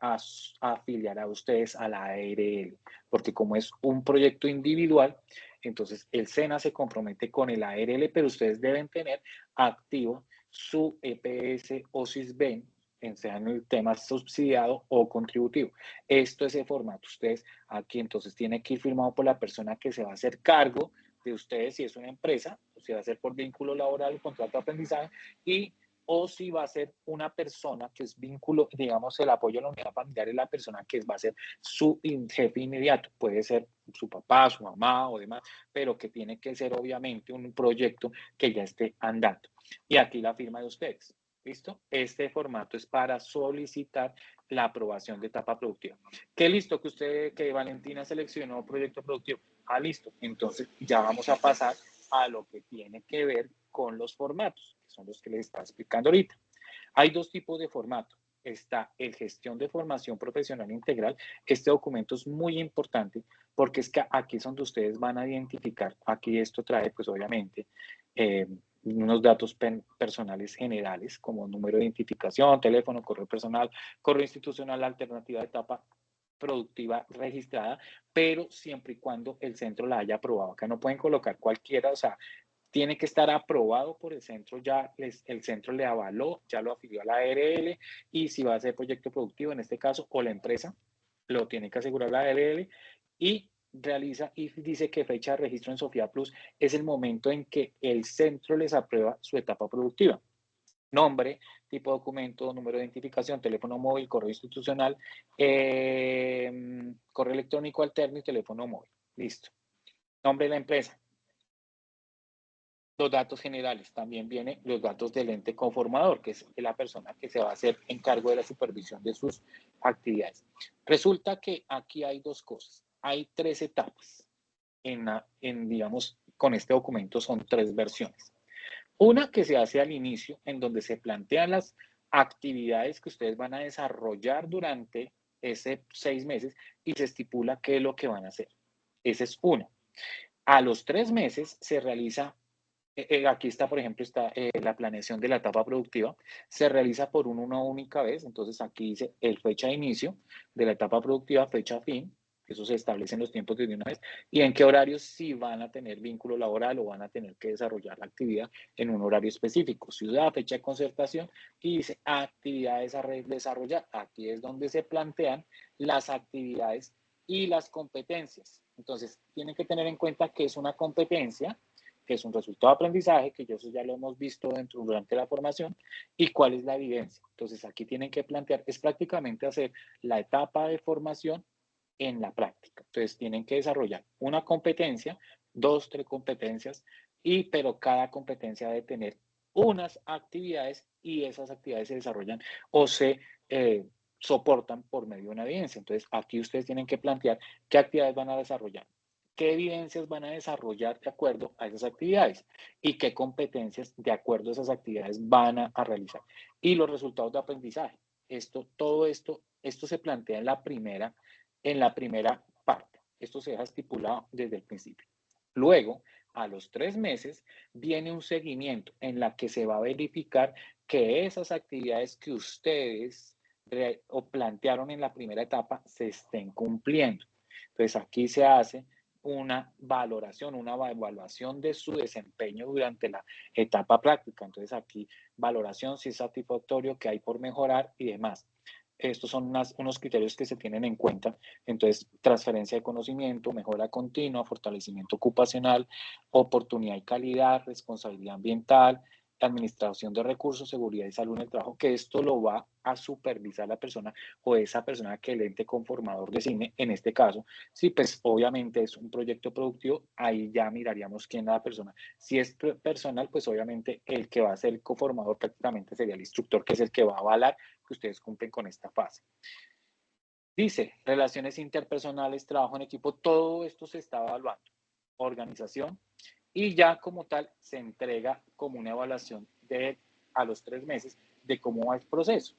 afiliará a ustedes a la ARL, porque como es un proyecto individual, entonces el SENA se compromete con el ARL, pero ustedes deben tener activo su EPS o SISBEN, sea en el tema subsidiado o contributivo. Esto es el formato. Ustedes aquí entonces tiene que ir firmado por la persona que se va a hacer cargo de ustedes si es una empresa, o si va a ser por vínculo laboral o contrato de aprendizaje, o si va a ser una persona que es vínculo, digamos, el apoyo a la unidad familiar es la persona que va a ser su jefe inmediato. Puede ser su papá, su mamá o demás, pero que tiene que ser obviamente un proyecto que ya esté andando. Y aquí la firma de ustedes. ¿Listo? Este formato es para solicitar la aprobación de etapa productiva. ¿Qué listo? Que Valentina seleccionó proyecto productivo. Listo. Entonces ya vamos a pasar a lo que tiene que ver con los formatos, que son los que les está explicando ahorita. Hay dos tipos de formato. Está el gestión de formación profesional integral. Este documento es muy importante porque es que aquí es donde ustedes van a identificar, aquí esto trae pues obviamente unos datos personales generales como número de identificación, teléfono, correo personal, correo institucional, alternativa de etapa productiva registrada, pero siempre y cuando el centro la haya aprobado. Acá no pueden colocar cualquiera, o sea, tiene que estar aprobado por el centro, ya el centro le avaló, ya lo afilió a la ARL, y si va a ser proyecto productivo en este caso, o la empresa, lo tiene que asegurar la ARL, y realiza y dice que fecha de registro en Sofía Plus es el momento en que el centro les aprueba su etapa productiva. Nombre, tipo de documento, número de identificación, teléfono móvil, correo institucional, correo electrónico alterno y teléfono móvil. Listo. Nombre de la empresa. Los datos generales. También vienen los datos del ente conformador, que es la persona que se va a hacer encargo de la supervisión de sus actividades. Resulta que aquí hay dos cosas. Hay 3 etapas. Digamos, con este documento son 3 versiones. Una que se hace al inicio, en donde se plantean las actividades que ustedes van a desarrollar durante ese 6 meses y se estipula qué es lo que van a hacer. Esa es una. A los 3 meses se realiza, aquí está, por ejemplo, está la planeación de la etapa productiva, se realiza por una única vez, entonces aquí dice el fecha de inicio de la etapa productiva, fecha fin, eso se establece en los tiempos de una vez, y en qué horarios sí van a tener vínculo laboral o van a tener que desarrollar la actividad en un horario específico. Ciudad, fecha de concertación, y dice actividades a desarrollar. Aquí es donde se plantean las actividades y las competencias. Entonces, tienen que tener en cuenta que es una competencia, que es un resultado de aprendizaje, que eso ya lo hemos visto durante la formación, y cuál es la evidencia. Entonces, aquí tienen que plantear, es prácticamente hacer la etapa de formación en la práctica. Entonces, tienen que desarrollar una competencia, 2, 3 competencias, pero cada competencia debe tener unas actividades y esas actividades se desarrollan o se soportan por medio de una evidencia. Entonces, aquí ustedes tienen que plantear qué actividades van a desarrollar, qué evidencias van a desarrollar de acuerdo a esas actividades y qué competencias de acuerdo a esas actividades van a realizar. Y los resultados de aprendizaje. Todo esto se plantea en la primera parte. Esto se deja estipulado desde el principio. Luego, a los 3 meses, viene un seguimiento en la que se va a verificar que esas actividades que ustedes o plantearon en la primera etapa se estén cumpliendo. Entonces, aquí se hace una valoración, una evaluación de su desempeño durante la etapa práctica. Entonces, aquí valoración, si es satisfactorio, qué hay por mejorar y demás. Estos son unos criterios que se tienen en cuenta. Entonces, transferencia de conocimiento, mejora continua, fortalecimiento ocupacional, oportunidad y calidad, responsabilidad ambiental, administración de recursos, seguridad y salud en el trabajo, que esto lo va a supervisar la persona o esa persona que el ente conformador designe, en este caso. Si pues obviamente es un proyecto productivo, ahí ya miraríamos quién es la persona. Si es personal, pues obviamente el que va a ser el conformador prácticamente sería el instructor, que es el que va a avalar que ustedes cumplen con esta fase. Dice, relaciones interpersonales, trabajo en equipo, todo esto se está evaluando. Organización, y ya como tal se entrega como una evaluación a los 3 meses de cómo va el proceso.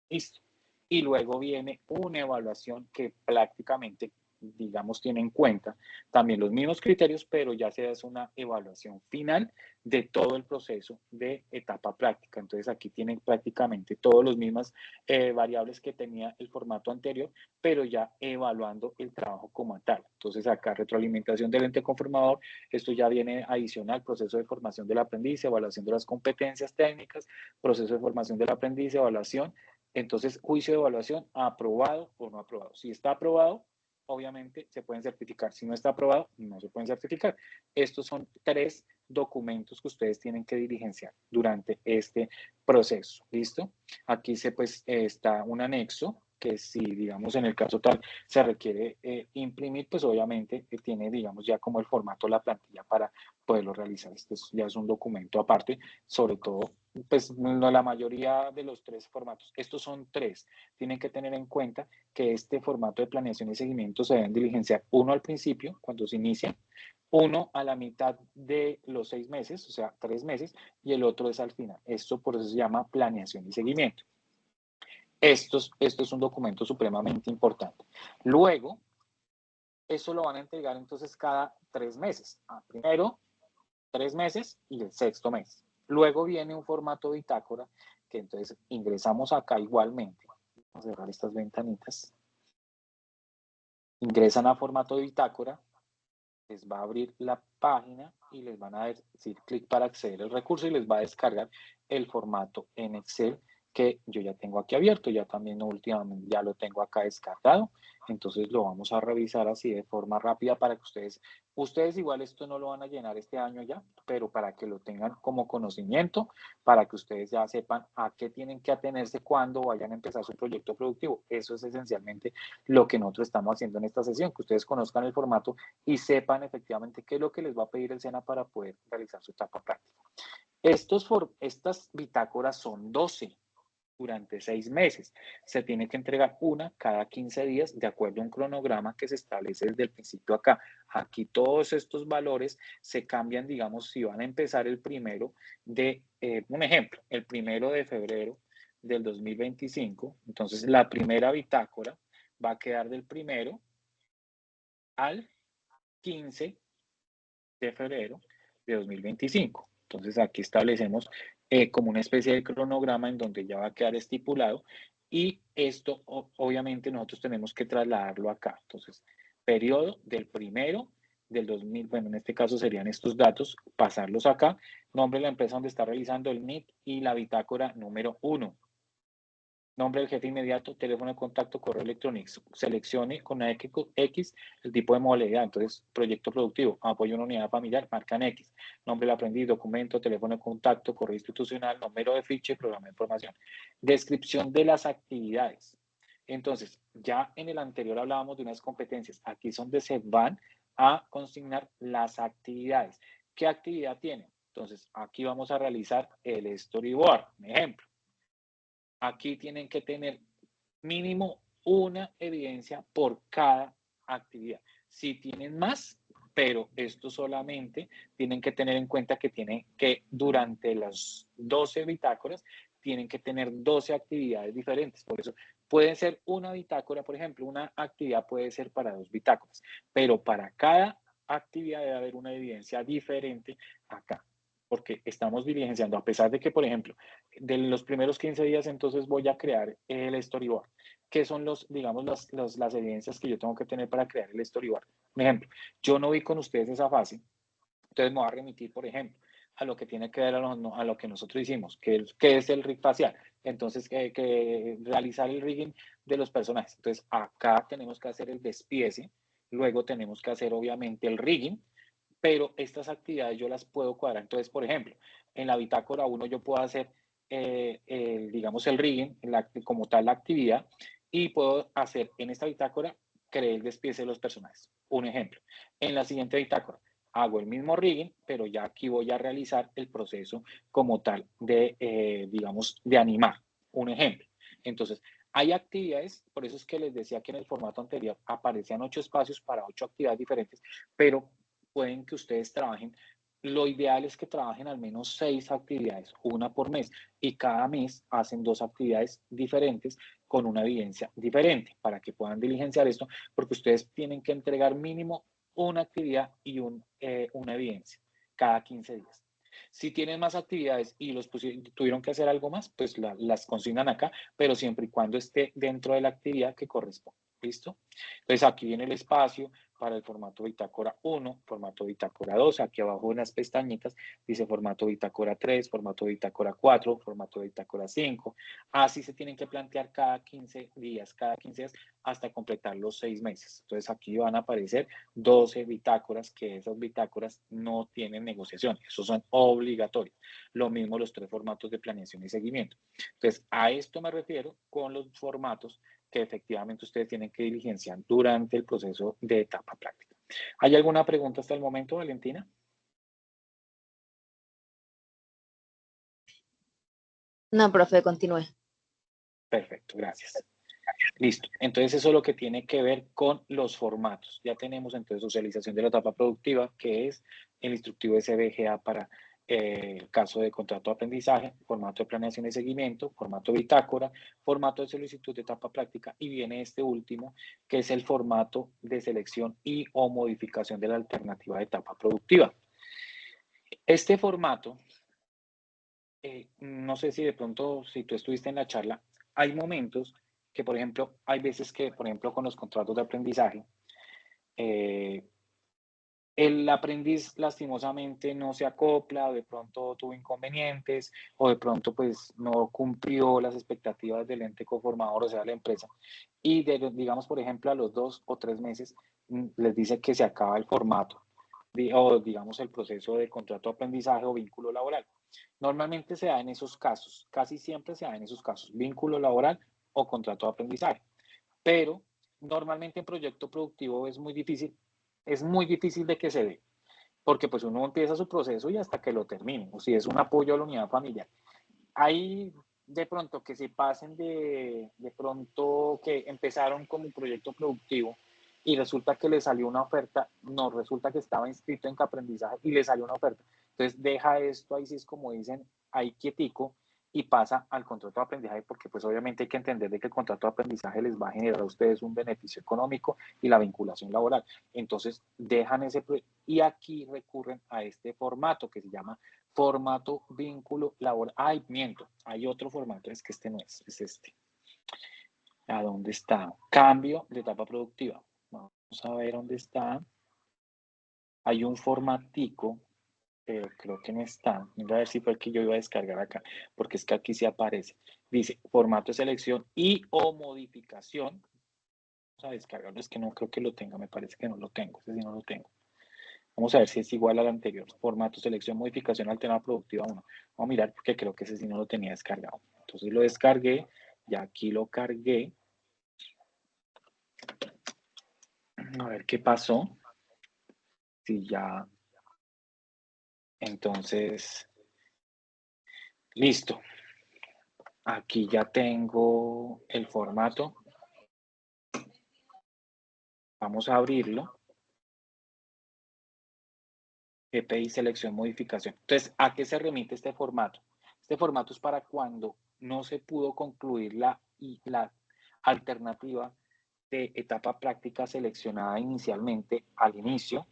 Listo. Y luego viene una evaluación que prácticamente, digamos, tiene en cuenta también los mismos criterios, pero ya se hace una evaluación final de todo el proceso de etapa práctica. Entonces aquí tienen prácticamente todos los mismas variables que tenía el formato anterior, pero ya evaluando el trabajo como tal. Entonces acá retroalimentación del ente conformador, esto ya viene adicional, proceso de formación del aprendiz, evaluación de las competencias técnicas, proceso de formación del aprendiz, evaluación. Entonces, juicio de evaluación, aprobado o no aprobado. Si está aprobado, obviamente se pueden certificar. Si no está aprobado, no se pueden certificar. Estos son 3 documentos que ustedes tienen que diligenciar durante este proceso. ¿Listo? Aquí está un anexo que si, digamos, en el caso tal se requiere imprimir, pues obviamente tiene, digamos, ya como el formato la plantilla para poderlo realizar. Este ya es un documento aparte, sobre todo pues no, la mayoría de los 3 formatos. Estos son 3. Tienen que tener en cuenta que este formato de planeación y seguimiento se deben diligenciar uno al principio, cuando se inicia, uno a la mitad de los 6 meses, o sea, 3 meses, y el otro es al final. Esto por eso se llama planeación y seguimiento. Esto es un documento supremamente importante. Luego, eso lo van a entregar entonces cada 3 meses. Primero, 3 meses y el 6º mes. Luego viene un formato bitácora que entonces ingresamos acá igualmente. Vamos a cerrar estas ventanitas. Ingresan a formato de bitácora, les va a abrir la página y les van a decir clic para acceder al recurso y les va a descargar el formato en Excel que yo ya tengo aquí abierto, ya también últimamente ya lo tengo acá descargado, entonces lo vamos a revisar así de forma rápida para que ustedes igual esto no lo van a llenar este año ya, pero para que lo tengan como conocimiento, para que ustedes ya sepan a qué tienen que atenerse cuando vayan a empezar su proyecto productivo. Eso es esencialmente lo que nosotros estamos haciendo en esta sesión, que ustedes conozcan el formato y sepan efectivamente qué es lo que les va a pedir el SENA para poder realizar su etapa práctica. Estas bitácoras son 12 durante 6 meses. Se tiene que entregar una cada 15 días de acuerdo a un cronograma que se establece desde el principio acá. Aquí todos estos valores se cambian, digamos, si van a empezar el primero un ejemplo, el 1 de febrero del 2025. Entonces, la primera bitácora va a quedar del 1 al 15 de febrero de 2025. Entonces aquí establecemos como una especie de cronograma en donde ya va a quedar estipulado y esto obviamente nosotros tenemos que trasladarlo acá. Entonces, periodo del 1 del 2000, bueno, en este caso serían estos datos, pasarlos acá, nombre de la empresa donde está realizando el NIT y la bitácora número 1. Nombre del jefe inmediato, teléfono de contacto, correo electrónico. Seleccione con X el tipo de modalidad. Entonces, proyecto productivo, apoyo a una unidad familiar, marcan X. Nombre del aprendiz, documento, teléfono de contacto, correo institucional, número de ficha y programa de información. Descripción de las actividades. Entonces, ya en el anterior hablábamos de unas competencias. Aquí es donde se van a consignar las actividades. ¿Qué actividad tiene? Entonces, aquí vamos a realizar el storyboard. Un ejemplo. Aquí tienen que tener mínimo una evidencia por cada actividad. Si tienen más, pero esto solamente tienen que tener en cuenta que tienen que durante las 12 bitácoras tienen que tener 12 actividades diferentes. Por eso puede ser una bitácora, por ejemplo, una actividad puede ser para 2 bitácoras, pero para cada actividad debe haber una evidencia diferente acá, porque estamos diligenciando, a pesar de que, por ejemplo, de los primeros 15 días, entonces voy a crear el storyboard. ¿Qué son digamos, las evidencias que yo tengo que tener para crear el storyboard? Un ejemplo, yo no vi con ustedes esa fase, entonces me voy a remitir, por ejemplo, a lo que tiene que ver a lo que nosotros hicimos, que es el rig facial. Entonces, que realizar el rigging de los personajes. Entonces, acá tenemos que hacer el despiece, luego tenemos que hacer, obviamente, el rigging, pero estas actividades yo las puedo cuadrar. Entonces, por ejemplo, en la bitácora 1 yo puedo hacer, digamos, el rigging, como tal la actividad, y puedo hacer en esta bitácora, crear el despiece de los personajes. Un ejemplo. En la siguiente bitácora hago el mismo rigging, pero ya aquí voy a realizar el proceso como tal de, digamos, de animar. Un ejemplo. Entonces, Hay actividades, por eso es que les decía que en el formato anterior aparecían 8 espacios para 8 actividades diferentes, pero pueden que ustedes trabajen. Lo ideal es que trabajen al menos 6 actividades, una por mes, y cada mes hacen 2 actividades diferentes con una evidencia diferente para que puedan diligenciar esto, porque ustedes tienen que entregar mínimo una actividad y una evidencia cada 15 días. Si tienen más actividades y tuvieron que hacer algo más, pues las consignan acá, pero siempre y cuando esté dentro de la actividad que corresponde. ¿Listo? Entonces aquí viene el espacio para el formato bitácora 1, formato bitácora 2, aquí abajo en las pestañitas dice formato bitácora 3, formato bitácora 4, formato bitácora 5. Así se tienen que plantear cada 15 días hasta completar los 6 meses. Entonces aquí van a aparecer 12 bitácoras, que esas bitácoras no tienen negociación, esos son obligatorios. Lo mismo los 3 formatos de planeación y seguimiento. Entonces a esto me refiero con los formatos que efectivamente ustedes tienen que diligenciar durante el proceso de etapa práctica. ¿Hay alguna pregunta hasta el momento, Valentina? No, profe, continúe. Perfecto, gracias. Listo. Entonces eso es lo que tiene que ver con los formatos. Ya tenemos entonces socialización de la etapa productiva, que es el instructivo SBGA para el caso de contrato de aprendizaje, formato de planeación y seguimiento, formato bitácora, formato de solicitud de etapa práctica, y viene este último, que es el formato de selección y o modificación de la alternativa de etapa productiva. Este formato, no sé si de pronto, si tú estuviste en la charla, hay momentos que, por ejemplo, hay veces que, por ejemplo, con los contratos de aprendizaje, el aprendiz lastimosamente no se acopla, o de pronto tuvo inconvenientes, o de pronto pues no cumplió las expectativas del ente conformador, o sea, la empresa. Y digamos, por ejemplo, a los 2 o 3 meses les dice que se acaba el formato, o digamos el proceso de contrato de aprendizaje o vínculo laboral. Normalmente se da en esos casos, casi siempre se da en esos casos, vínculo laboral o contrato de aprendizaje. Pero normalmente en proyecto productivo es muy difícil de que se dé, porque pues uno empieza su proceso y hasta que lo termine, o si es un apoyo a la unidad familiar. Hay de pronto que se pasen de pronto que empezaron como un proyecto productivo y resulta que le salió una oferta, no, resulta que estaba inscrito en aprendizaje y le salió una oferta. Entonces deja esto ahí, sí es como dicen, ahí quietico, y pasa al contrato de aprendizaje, porque pues obviamente hay que entender de que el contrato de aprendizaje les va a generar a ustedes un beneficio económico y la vinculación laboral. Entonces dejan y aquí recurren a este formato que se llama formato vínculo laboral. Ay, miento, hay otro formato, es que este no es este. ¿A dónde está? Cambio de etapa productiva. Vamos a ver dónde está. Hay un formatico, pero creo que no está. Mira a ver si fue el que yo iba a descargar acá, porque es que aquí sí aparece. Dice formato de selección y o modificación. Vamos a descargarlo, es que no creo que lo tenga, me parece que no lo tengo, ese sí no lo tengo. Vamos a ver si es igual al anterior. Formato, selección, modificación, alternativa productiva 1. Vamos a mirar porque creo que ese sí no lo tenía descargado. Entonces lo descargué, ya aquí lo cargué. A ver qué pasó. Si ya. Entonces, listo. Aquí ya tengo el formato. Vamos a abrirlo. GPI, selección, modificación. Entonces, ¿a qué se remite este formato? Este formato es para cuando no se pudo concluir la alternativa de etapa práctica seleccionada inicialmente al inicio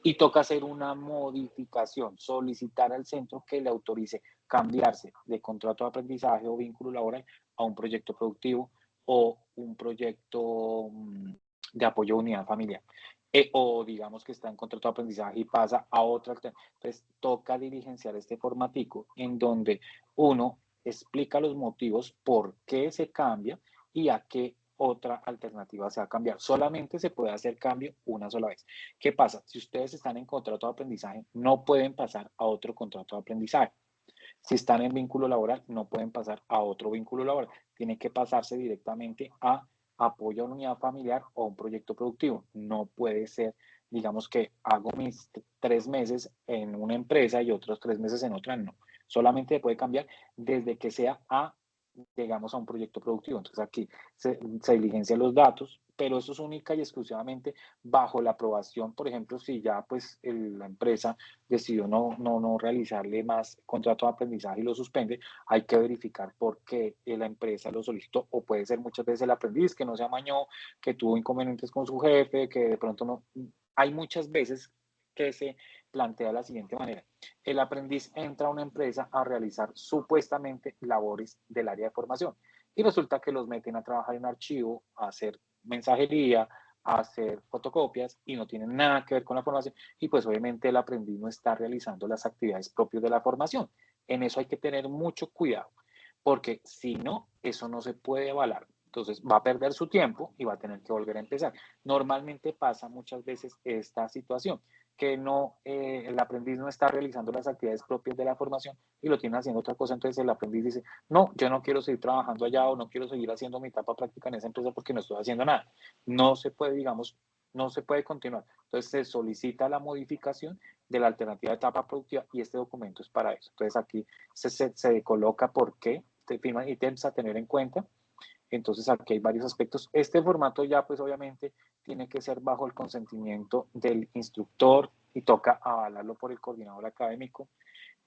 y toca hacer una modificación, solicitar al centro que le autorice cambiarse de contrato de aprendizaje o vínculo laboral a un proyecto productivo o un proyecto de apoyo a unidad familiar. O digamos que está en contrato de aprendizaje y pasa a otra. Entonces toca diligenciar este formatico en donde uno explica los motivos por qué se cambia y a qué otra alternativa se va a cambiar. Solamente se puede hacer cambio una sola vez. ¿Qué pasa? Si ustedes están en contrato de aprendizaje, no pueden pasar a otro contrato de aprendizaje. Si están en vínculo laboral, no pueden pasar a otro vínculo laboral. Tienen que pasarse directamente a apoyo a una unidad familiar o un proyecto productivo. No puede ser, digamos que hago mis 3 meses en una empresa y otros 3 meses en otra, no. Solamente puede cambiar desde que sea a llegamos a un proyecto productivo. Entonces aquí se diligencian los datos, pero eso es única y exclusivamente bajo la aprobación. Por ejemplo, si ya pues la empresa decidió no realizarle más contrato de aprendizaje y lo suspende, hay que verificar por qué la empresa lo solicitó, o puede ser muchas veces el aprendiz que no se amañó, que tuvo inconvenientes con su jefe, que de pronto no. Hay muchas veces que se plantea de la siguiente manera: el aprendiz entra a una empresa a realizar supuestamente labores del área de formación y resulta que los meten a trabajar en archivo, a hacer mensajería, a hacer fotocopias y no tienen nada que ver con la formación, y pues obviamente el aprendiz no está realizando las actividades propias de la formación. En eso hay que tener mucho cuidado, porque si no, eso no se puede avalar. Entonces va a perder su tiempo y va a tener que volver a empezar. Normalmente pasa muchas veces esta situación, que no, el aprendiz no está realizando las actividades propias de la formación y lo tiene haciendo otra cosa. Entonces el aprendiz dice, no, yo no quiero seguir trabajando allá, o no quiero seguir haciendo mi etapa práctica en esa empresa porque no estoy haciendo nada. No se puede, digamos, no se puede continuar. Entonces se solicita la modificación de la alternativa de etapa productiva y este documento es para eso. Entonces aquí se coloca por qué, te firman ítems a tener en cuenta. Entonces aquí hay varios aspectos. Este formato ya pues obviamente tiene que ser bajo el consentimiento del instructor y toca avalarlo por el coordinador académico,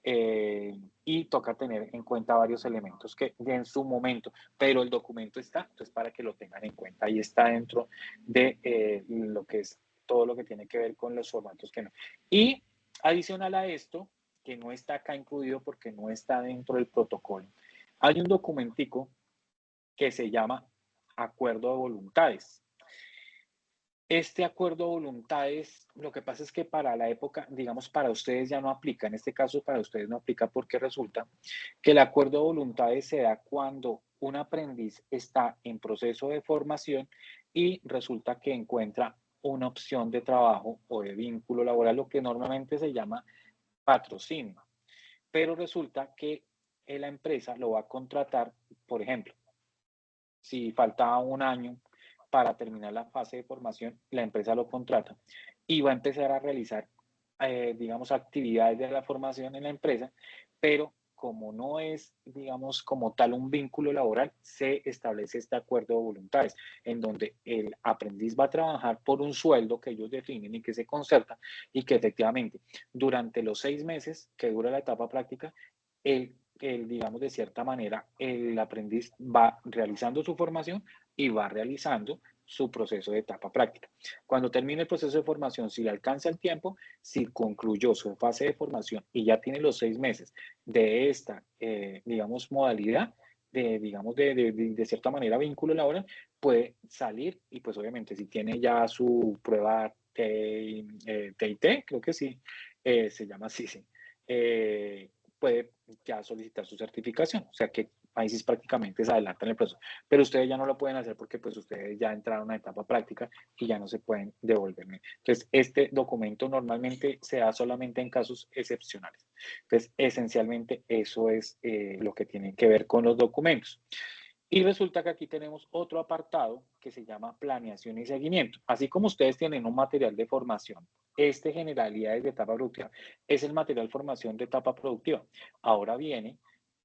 y toca tener en cuenta varios elementos que en su momento, pero el documento está, entonces para que lo tengan en cuenta. Ahí está dentro de lo que es todo lo que tiene que ver con los formatos que no. Y adicional a esto, que no está acá incluido porque no está dentro del protocolo, hay un documentico que se llama Acuerdo de Voluntades. Este acuerdo de voluntades, lo que pasa es que para la época, digamos, para ustedes ya no aplica. En este caso, para ustedes no aplica porque resulta que el acuerdo de voluntades se da cuando un aprendiz está en proceso de formación y resulta que encuentra una opción de trabajo o de vínculo laboral, lo que normalmente se llama patrocinio. Pero resulta que la empresa lo va a contratar, por ejemplo, si faltaba un año para terminar la fase de formación, la empresa lo contrata y va a empezar a realizar, digamos, actividades de la formación en la empresa, pero como no es, digamos, como tal un vínculo laboral, se establece este acuerdo de voluntades, en donde el aprendiz va a trabajar por un sueldo que ellos definen y que se concerta, y que efectivamente durante los 6 meses que dura la etapa práctica, digamos, de cierta manera, el aprendiz va realizando su formación y va realizando su proceso de etapa práctica. Cuando termine el proceso de formación, si le alcanza el tiempo, si concluyó su fase de formación y ya tiene los 6 meses de esta, digamos, modalidad, digamos, de cierta manera, vínculo laboral, puede salir y pues obviamente si tiene ya su prueba TIT, creo que sí, se llama así, sí. Puede ya solicitar su certificación, o sea que ahí sí prácticamente se adelantan el proceso, pero ustedes ya no lo pueden hacer porque pues ustedes ya entraron a una etapa práctica y ya no se pueden devolver. Entonces, este documento normalmente se da solamente en casos excepcionales. Entonces, esencialmente eso es lo que tiene que ver con los documentos. Y resulta que aquí tenemos otro apartado que se llama planeación y seguimiento. Así como ustedes tienen un material de formación, este generalidades de etapa productiva es el material de formación de etapa productiva. Ahora viene,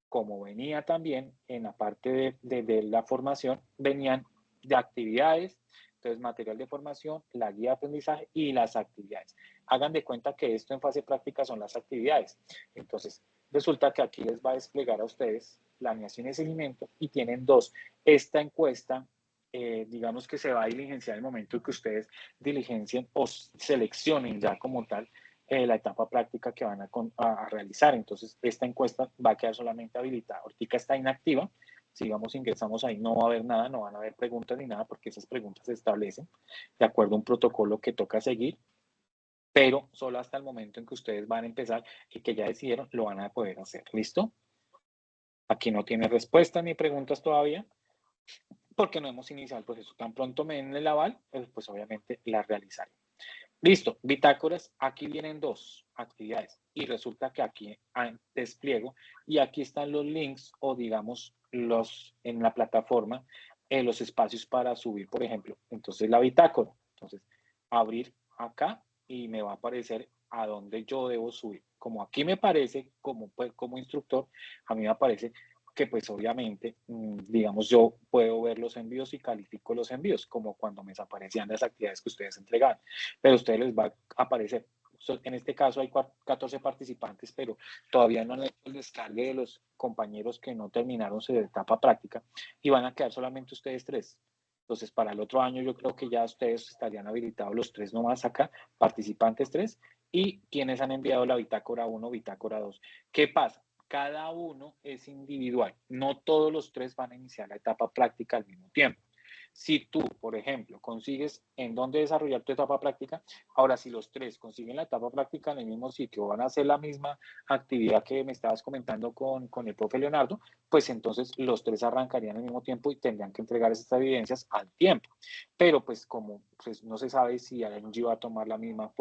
como venía también en la parte de la formación, venían de actividades, entonces material de formación, la guía de aprendizaje y las actividades. Hagan de cuenta que esto en fase práctica son las actividades. Entonces, resulta que aquí les va a desplegar a ustedes planeación y seguimiento y tienen dos. Esta encuesta, digamos que se va a diligenciar en el momento en que ustedes diligencien o seleccionen ya como tal la etapa práctica que van a realizar. Entonces, esta encuesta va a quedar solamente habilitada. Ahorita está inactiva. Si digamos ingresamos ahí, no va a haber nada, no van a haber preguntas ni nada, porque esas preguntas se establecen de acuerdo a un protocolo que toca seguir, pero solo hasta el momento en que ustedes van a empezar y que ya decidieron, lo van a poder hacer. ¿Listo? Aquí no tiene respuestas ni preguntas todavía, porque no hemos iniciado el proceso. Tan pronto me den el aval, pues obviamente la realizaré. Listo, bitácoras, aquí vienen dos actividades y resulta que aquí despliego y aquí están los links o digamos en la plataforma, los espacios para subir, por ejemplo. Entonces la bitácora, entonces abrir acá y me va a aparecer a dónde yo debo subir. Como aquí me parece, como instructor, a mí me aparece que pues obviamente, digamos, yo puedo ver los envíos y califico los envíos, como cuando me desaparecían las actividades que ustedes entregaban, pero a ustedes les va a aparecer. En este caso hay 14 participantes, pero todavía no han hecho el descargue de los compañeros que no terminaron su etapa práctica y van a quedar solamente ustedes 3. Entonces, para el otro año yo creo que ya ustedes estarían habilitados los 3 nomás acá, participantes 3, y quienes han enviado la bitácora 1, bitácora 2. ¿Qué pasa? Cada uno es individual. No todos los 3 van a iniciar la etapa práctica al mismo tiempo. Si tú, por ejemplo, consigues en dónde desarrollar tu etapa práctica, ahora si los 3 consiguen la etapa práctica en el mismo sitio, van a hacer la misma actividad que me estabas comentando con el profe Leonardo, pues entonces los 3 arrancarían al mismo tiempo y tendrían que entregar esas evidencias al tiempo. Pero pues como pues, no se sabe si Angie va a tomar la misma,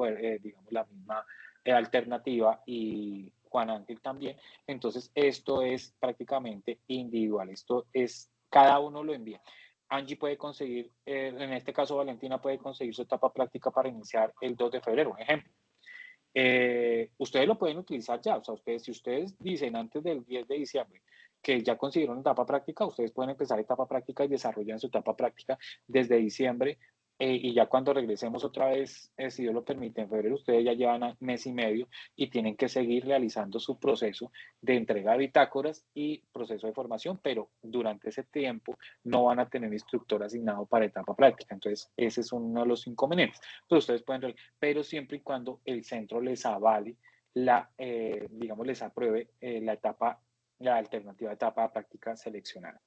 digamos, la misma alternativa y Juan Ángel también, entonces esto es prácticamente individual, esto es, cada uno lo envía. Angie puede conseguir, en este caso Valentina puede conseguir su etapa práctica para iniciar el 2 de febrero, ejemplo. Ustedes lo pueden utilizar ya, o sea, ustedes, si ustedes dicen antes del 10 de diciembre que ya consiguieron etapa práctica, ustedes pueden empezar etapa práctica y desarrollan su etapa práctica desde diciembre y ya cuando regresemos otra vez, si Dios lo permite, en febrero, ustedes ya llevan mes y medio y tienen que seguir realizando su proceso de entrega de bitácoras y proceso de formación, pero durante ese tiempo no van a tener instructor asignado para etapa práctica. Entonces, ese es uno de los inconvenientes. Entonces, ustedes pueden, pero siempre y cuando el centro les avale digamos, les apruebe la alternativa de etapa práctica seleccionada.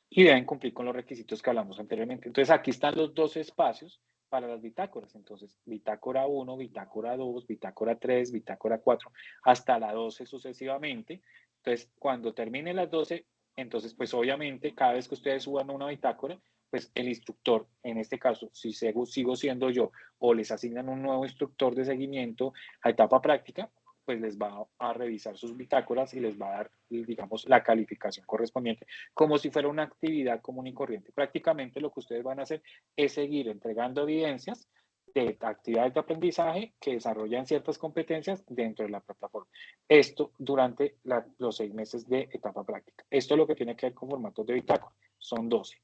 Y deben cumplir con los requisitos que hablamos anteriormente. Entonces, aquí están los 2 espacios para las bitácoras. Entonces, bitácora 1, bitácora 2, bitácora 3, bitácora 4, hasta la 12 sucesivamente. Entonces, cuando termine las 12, entonces, pues obviamente, cada vez que ustedes suban una bitácora, pues el instructor, en este caso, si sigo siendo yo, o les asignan un nuevo instructor de seguimiento a etapa práctica, pues les va a revisar sus bitácoras y les va a dar, digamos, la calificación correspondiente, como si fuera una actividad común y corriente. Prácticamente lo que ustedes van a hacer es seguir entregando evidencias de actividades de aprendizaje que desarrollan ciertas competencias dentro de la plataforma. Esto durante los 6 meses de etapa práctica. Esto es lo que tiene que ver con formatos de bitácora. Son 12.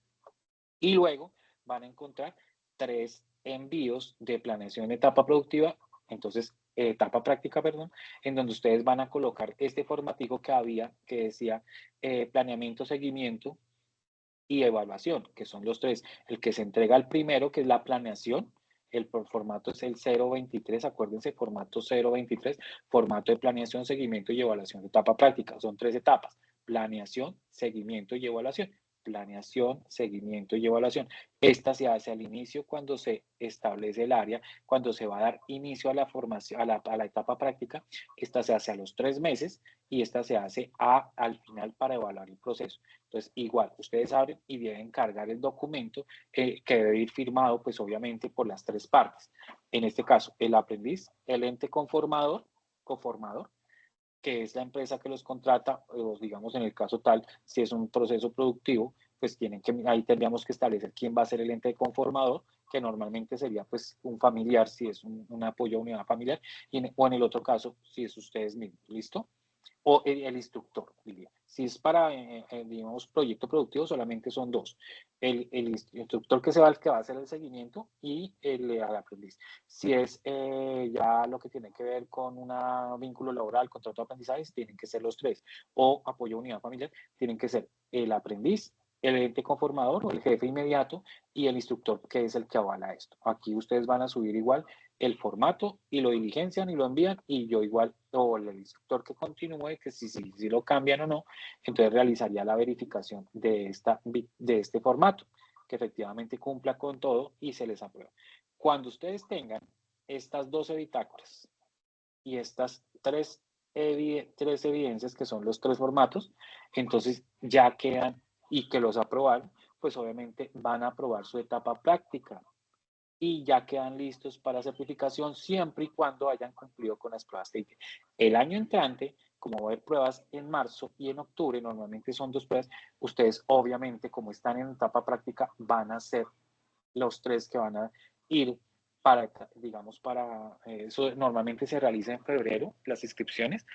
Y luego van a encontrar 3 envíos de planeación de etapa productiva, entonces etapa práctica, perdón, en donde ustedes van a colocar este formatico que había, que decía planeamiento, seguimiento y evaluación, que son los 3. El que se entrega al primero, que es la planeación, el formato es el 023, acuérdense, formato 023, formato de planeación, seguimiento y evaluación de etapa práctica. Son 3 etapas, planeación, seguimiento y evaluación. Planeación, seguimiento y evaluación. Esta se hace al inicio cuando se establece el área, cuando se va a dar inicio a la formación, a la etapa práctica. Esta se hace a los 3 meses y esta se hace al final para evaluar el proceso. Entonces, igual, ustedes abren y deben cargar el documento que debe ir firmado, pues obviamente, por las 3 partes. En este caso, el aprendiz, el ente conformador, que es la empresa que los contrata, o digamos en el caso tal, si es un proceso productivo, pues ahí tendríamos que establecer quién va a ser el ente conformador, que normalmente sería pues un familiar, si es un apoyo a unidad familiar, o en el otro caso, si es ustedes mismos, ¿listo? O el instructor, diría. Si es para, digamos, proyecto productivo, solamente son 2. El instructor que va a hacer el seguimiento y el aprendiz. Si es ya lo que tiene que ver con un vínculo laboral, contrato de aprendizaje, tienen que ser los 3. O apoyo a unidad familiar, tienen que ser el aprendiz, el ente conformador o el jefe inmediato y el instructor que es el que avala esto. Aquí ustedes van a subir igual el formato y lo diligencian y lo envían y yo igual, o el instructor que continúe, que si lo cambian o no, entonces realizaría la verificación de este formato, que efectivamente cumpla con todo y se les aprueba. Cuando ustedes tengan estas 12 bitácoras y estas 3 evidencias, que son los 3 formatos, entonces ya quedan y que los aprobaron, pues obviamente van a aprobar su etapa práctica y ya quedan listos para certificación siempre y cuando hayan cumplido con las pruebas TIC. El año entrante, como va a haber pruebas en marzo y en octubre, normalmente son 2 pruebas, ustedes obviamente como están en etapa práctica van a ser los 3 que van a ir para, digamos, para eso normalmente se realiza en febrero las inscripciones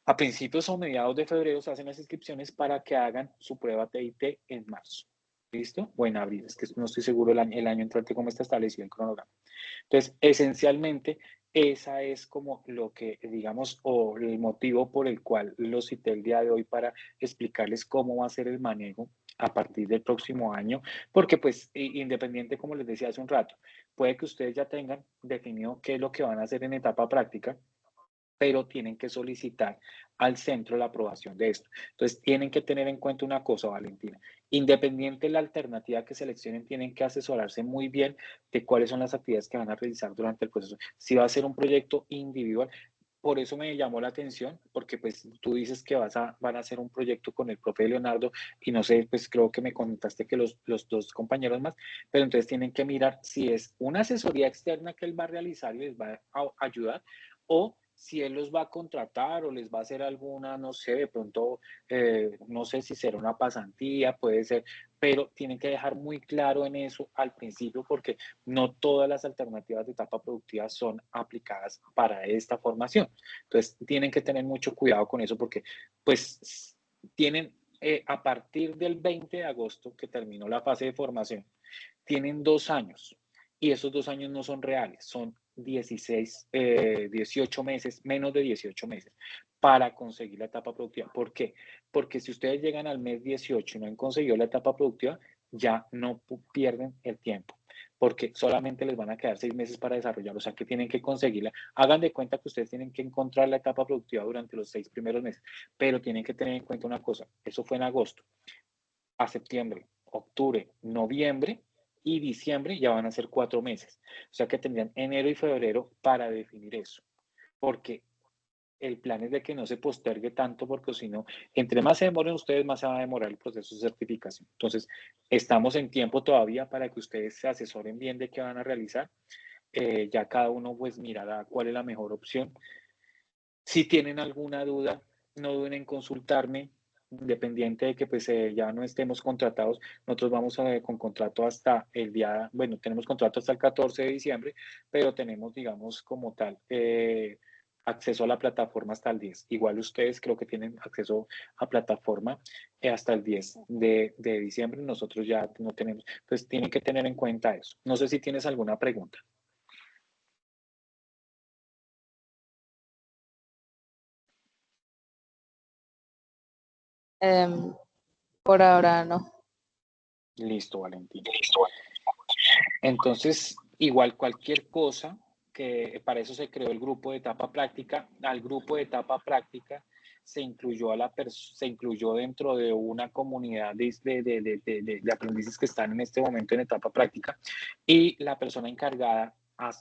A principios o mediados de febrero se hacen las inscripciones para que hagan su prueba TIT en marzo. ¿Listo? O en abril, es que no estoy seguro el año entrante cómo está establecido el cronograma. Entonces, esencialmente, esa es como lo que, digamos, o el motivo por el cual los cité el día de hoy para explicarles cómo va a ser el manejo a partir del próximo año, porque pues independiente, como les decía hace un rato, puede que ustedes ya tengan definido qué es lo que van a hacer en etapa práctica, pero tienen que solicitar al centro la aprobación de esto. Entonces, tienen que tener en cuenta una cosa, Valentina. Independiente de la alternativa que seleccionen, tienen que asesorarse muy bien de cuáles son las actividades que van a realizar durante el proceso. Si va a ser un proyecto individual, por eso me llamó la atención, porque pues tú dices que van a hacer un proyecto con el profe Leonardo y no sé, pues creo que me contaste que los dos compañeros más, pero entonces tienen que mirar si es una asesoría externa que él va a realizar y les va a ayudar o si él los va a contratar o les va a hacer alguna, no sé, de pronto, no sé si será una pasantía, puede ser, pero tienen que dejar muy claro en eso al principio porque no todas las alternativas de etapa productiva son aplicadas para esta formación. Entonces, tienen que tener mucho cuidado con eso porque, pues, tienen a partir del 20 de agosto que terminó la fase de formación, tienen 2 años y esos 2 años no son reales, son 16, 18 meses, menos de 18 meses para conseguir la etapa productiva. ¿Por qué? Porque si ustedes llegan al mes 18 y no han conseguido la etapa productiva, ya no pierden el tiempo, porque solamente les van a quedar 6 meses para desarrollar, o sea que tienen que conseguirla. Hagan de cuenta que ustedes tienen que encontrar la etapa productiva durante los 6 primeros meses, pero tienen que tener en cuenta una cosa, eso fue en agosto, a septiembre, octubre, noviembre y diciembre ya van a ser 4 meses. O sea que tendrían enero y febrero para definir eso. Porque el plan es de que no se postergue tanto, porque si no, entre más se demoren ustedes, más se va a demorar el proceso de certificación. Entonces, estamos en tiempo todavía para que ustedes se asesoren bien de qué van a realizar. Ya cada uno pues mirará cuál es la mejor opción. Si tienen alguna duda, no duden en consultarme, independiente de que pues ya no estemos contratados. Nosotros vamos con contrato hasta el día, bueno, tenemos contrato hasta el 14 de diciembre, pero tenemos, digamos, como tal, acceso a la plataforma hasta el 10. Igual ustedes creo que tienen acceso a plataforma hasta el 10 de diciembre, nosotros ya no tenemos. Entonces tienen que tener en cuenta eso. No sé si tienes alguna pregunta. Por ahora no. Listo, Valentina. Entonces, igual cualquier cosa, que para eso se creó el grupo de etapa práctica, al grupo de etapa práctica se incluyó dentro de una comunidad de aprendices que están en este momento en etapa práctica y la persona encargada,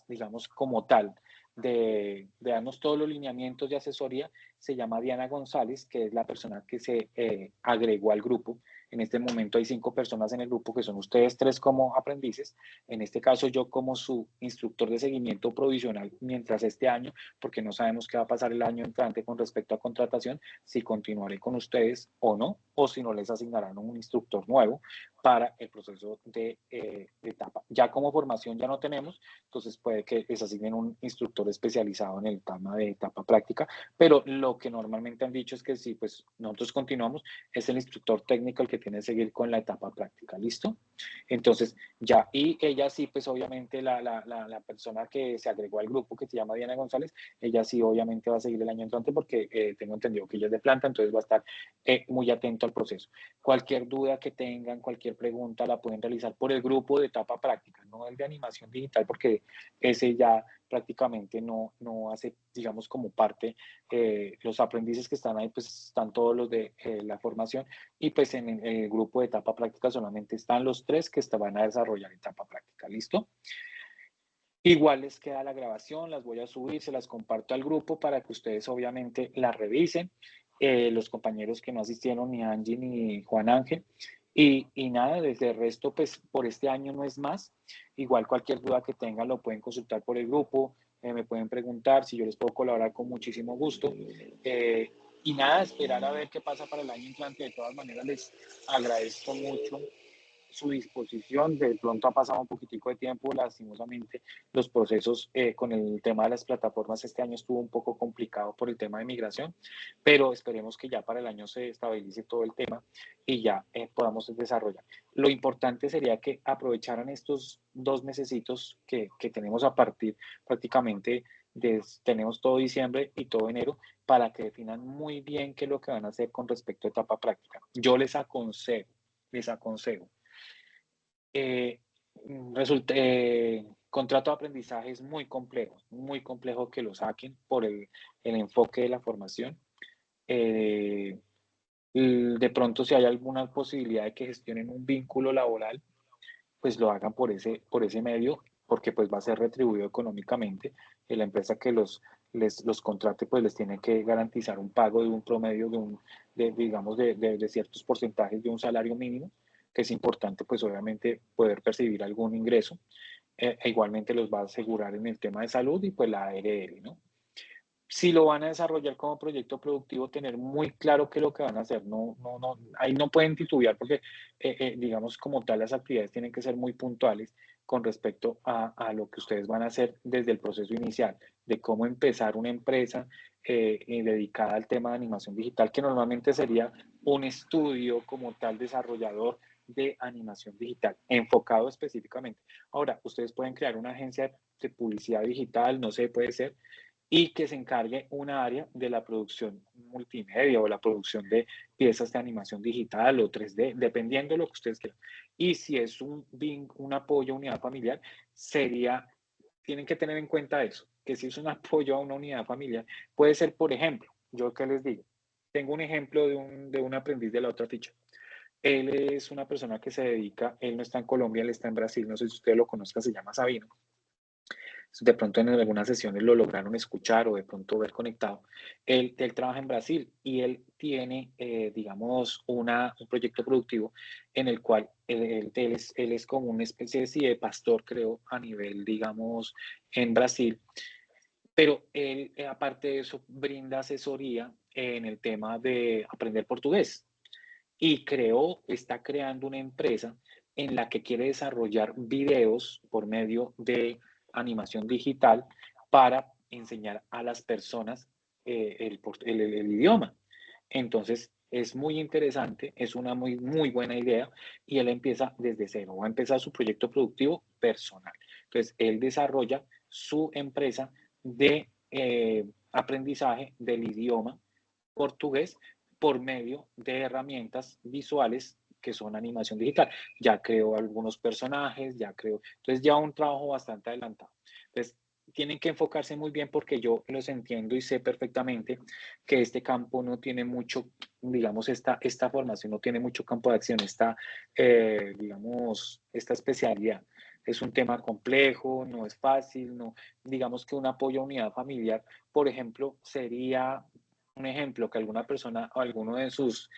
digamos, como tal, de darnos todos los lineamientos de asesoría se llama Diana González, que es la persona que se agregó al grupo. En este momento hay 5 personas en el grupo que son ustedes 3 como aprendices. En este caso yo como su instructor de seguimiento provisional mientras este año, porque no sabemos qué va a pasar el año entrante con respecto a contratación, si continuaré con ustedes o no, o si no les asignarán un instructor nuevo para el proceso de etapa. Ya como formación ya no tenemos, entonces puede que les asignen un instructor especializado en el tema de etapa práctica, pero lo que normalmente han dicho es que si pues nosotros continuamos, es el instructor técnico el que tiene que seguir con la etapa práctica, ¿listo? Entonces, ya, y ella sí, pues obviamente la persona que se agregó al grupo, que se llama Diana González, ella sí obviamente va a seguir el año entrante porque tengo entendido que ella es de planta, entonces va a estar muy atento al proceso. Cualquier duda que tengan, cualquier pregunta, la pueden realizar por el grupo de etapa práctica, no el de animación digital, porque ese ya prácticamente no hace, digamos, como parte, los aprendices que están ahí, pues están todos los de la formación y pues en el grupo de etapa práctica solamente están los 3 que van a desarrollar etapa práctica, ¿listo? Igual les queda la grabación, las voy a subir, se las comparto al grupo para que ustedes obviamente la revisen, los compañeros que no asistieron, ni Angie ni Juan Ángel. Y nada, desde el resto, pues por este año no es más. Igual cualquier duda que tengan lo pueden consultar por el grupo, me pueden preguntar si yo les puedo colaborar con muchísimo gusto. Y nada, esperar a ver qué pasa para el año entrante. De todas maneras, les agradezco mucho su disposición. De pronto ha pasado un poquitico de tiempo, lastimosamente los procesos con el tema de las plataformas este año estuvo un poco complicado por el tema de migración, pero esperemos que ya para el año se estabilice todo el tema y ya podamos desarrollar. Lo importante sería que aprovecharan estos 2 mesecitos que tenemos a partir prácticamente tenemos todo diciembre y todo enero para que definan muy bien qué es lo que van a hacer con respecto a etapa práctica. Yo les aconsejo. Eh, contrato de aprendizaje es muy complejo que lo saquen por el enfoque de la formación. Eh, de pronto, si hay alguna posibilidad de que gestionen un vínculo laboral, pues lo hagan por ese medio, porque pues va a ser retribuido económicamente. Y la empresa que los contrate, pues les tiene que garantizar un pago de un promedio digamos, de ciertos porcentajes de un salario mínimo, que es importante, pues obviamente poder percibir algún ingreso. Igualmente los va a asegurar en el tema de salud y pues la ARL, ¿no? Si lo van a desarrollar como proyecto productivo, tener muy claro qué es lo que van a hacer. Ahí no pueden titubear porque, digamos, como tal, las actividades tienen que ser muy puntuales con respecto a lo que ustedes van a hacer desde el proceso inicial, de cómo empezar una empresa dedicada al tema de animación digital, que normalmente sería un estudio como tal desarrollador de animación digital, enfocado específicamente. Ahora, ustedes pueden crear una agencia de publicidad digital, no sé, puede ser, y que se encargue una área de la producción multimedia o la producción de piezas de animación digital o 3D, dependiendo de lo que ustedes quieran. Y si es un apoyo a unidad familiar, tienen que tener en cuenta eso, que si es un apoyo a una unidad familiar, puede ser, por ejemplo, yo qué les digo, tengo un ejemplo de un aprendiz de la otra ficha. Él es una persona que se dedica, él no está en Colombia, él está en Brasil, no sé si ustedes lo conozcan, se llama Sabino. De pronto en algunas sesiones lo lograron escuchar o de pronto ver conectado. Él trabaja en Brasil y él tiene, digamos, un proyecto productivo en el cual él es como una especie de pastor, creo, a nivel, digamos, en Brasil. Pero él, aparte de eso, brinda asesoría en el tema de aprender portugués y está creando una empresa en la que quiere desarrollar videos por medio de animación digital para enseñar a las personas el idioma. Entonces, es muy interesante, es una muy buena idea y él empieza desde cero, va a empezar su proyecto productivo personal. Entonces, él desarrolla su empresa de aprendizaje del idioma portugués por medio de herramientas visuales que son animación digital. Ya creo algunos personajes, entonces ya un trabajo bastante adelantado. Entonces, tienen que enfocarse muy bien porque yo los entiendo y sé perfectamente que este campo no tiene mucho, digamos, esta formación no tiene mucho campo de acción, digamos, esta especialidad. Es un tema complejo, no es fácil, no, digamos que un apoyo a unidad familiar, por ejemplo, sería un ejemplo, que alguna persona o alguno de sus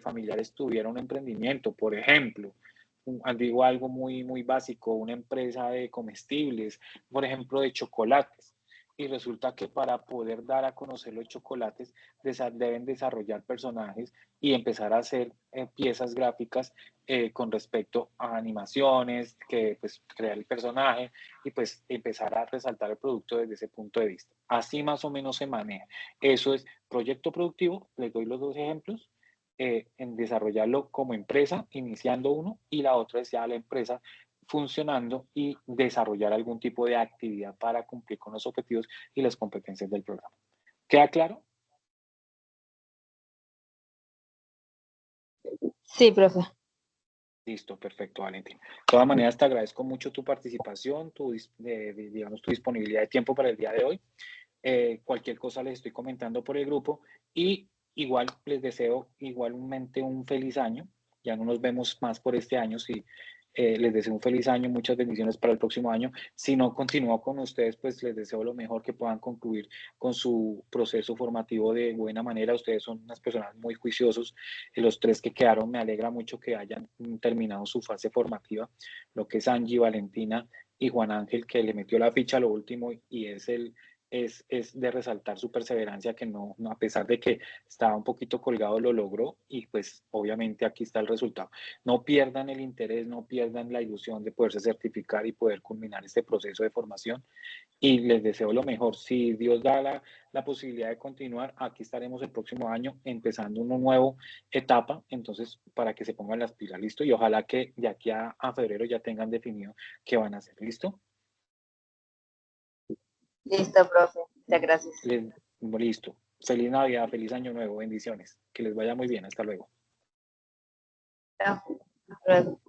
familiares tuviera un emprendimiento, por ejemplo, digo algo muy básico, una empresa de comestibles, por ejemplo, de chocolates. Y resulta que para poder dar a conocer los chocolates deben desarrollar personajes y empezar a hacer piezas gráficas con respecto a animaciones, que pues crear el personaje y pues empezar a resaltar el producto desde ese punto de vista. Así más o menos se maneja. Eso es proyecto productivo, les doy los 2 ejemplos, en desarrollarlo como empresa, iniciando uno, y la otra es ya la empresa funcionando y desarrollar algún tipo de actividad para cumplir con los objetivos y las competencias del programa. ¿Queda claro? Sí, profe. Listo, perfecto, Valentín. De todas maneras, te agradezco mucho tu participación, digamos, tu disponibilidad de tiempo para el día de hoy. Cualquier cosa les estoy comentando por el grupo y igual les deseo igualmente un feliz año. Ya no nos vemos más por este año. Si les deseo un feliz año, muchas bendiciones para el próximo año. Si no continúo con ustedes, pues les deseo lo mejor, que puedan concluir con su proceso formativo de buena manera. Ustedes son unas personas muy juiciosos. Los 3 que quedaron, me alegra mucho que hayan terminado su fase formativa. Lo que es Angie, Valentina y Juan Ángel, que le metió la ficha a lo último y es es de resaltar su perseverancia, que a pesar de que estaba un poquito colgado, lo logró y pues obviamente aquí está el resultado. No pierdan el interés, no pierdan la ilusión de poderse certificar y poder culminar este proceso de formación y les deseo lo mejor. Si Dios da la posibilidad de continuar, aquí estaremos el próximo año empezando una nueva etapa, entonces para que se pongan las pilas, ¿listo? Y ojalá que de aquí a febrero ya tengan definido qué van a hacer, ¿listo? Listo, profe. Muchas gracias. Listo. Feliz Navidad, feliz Año Nuevo, bendiciones. Que les vaya muy bien, hasta luego. Chao. Hasta luego.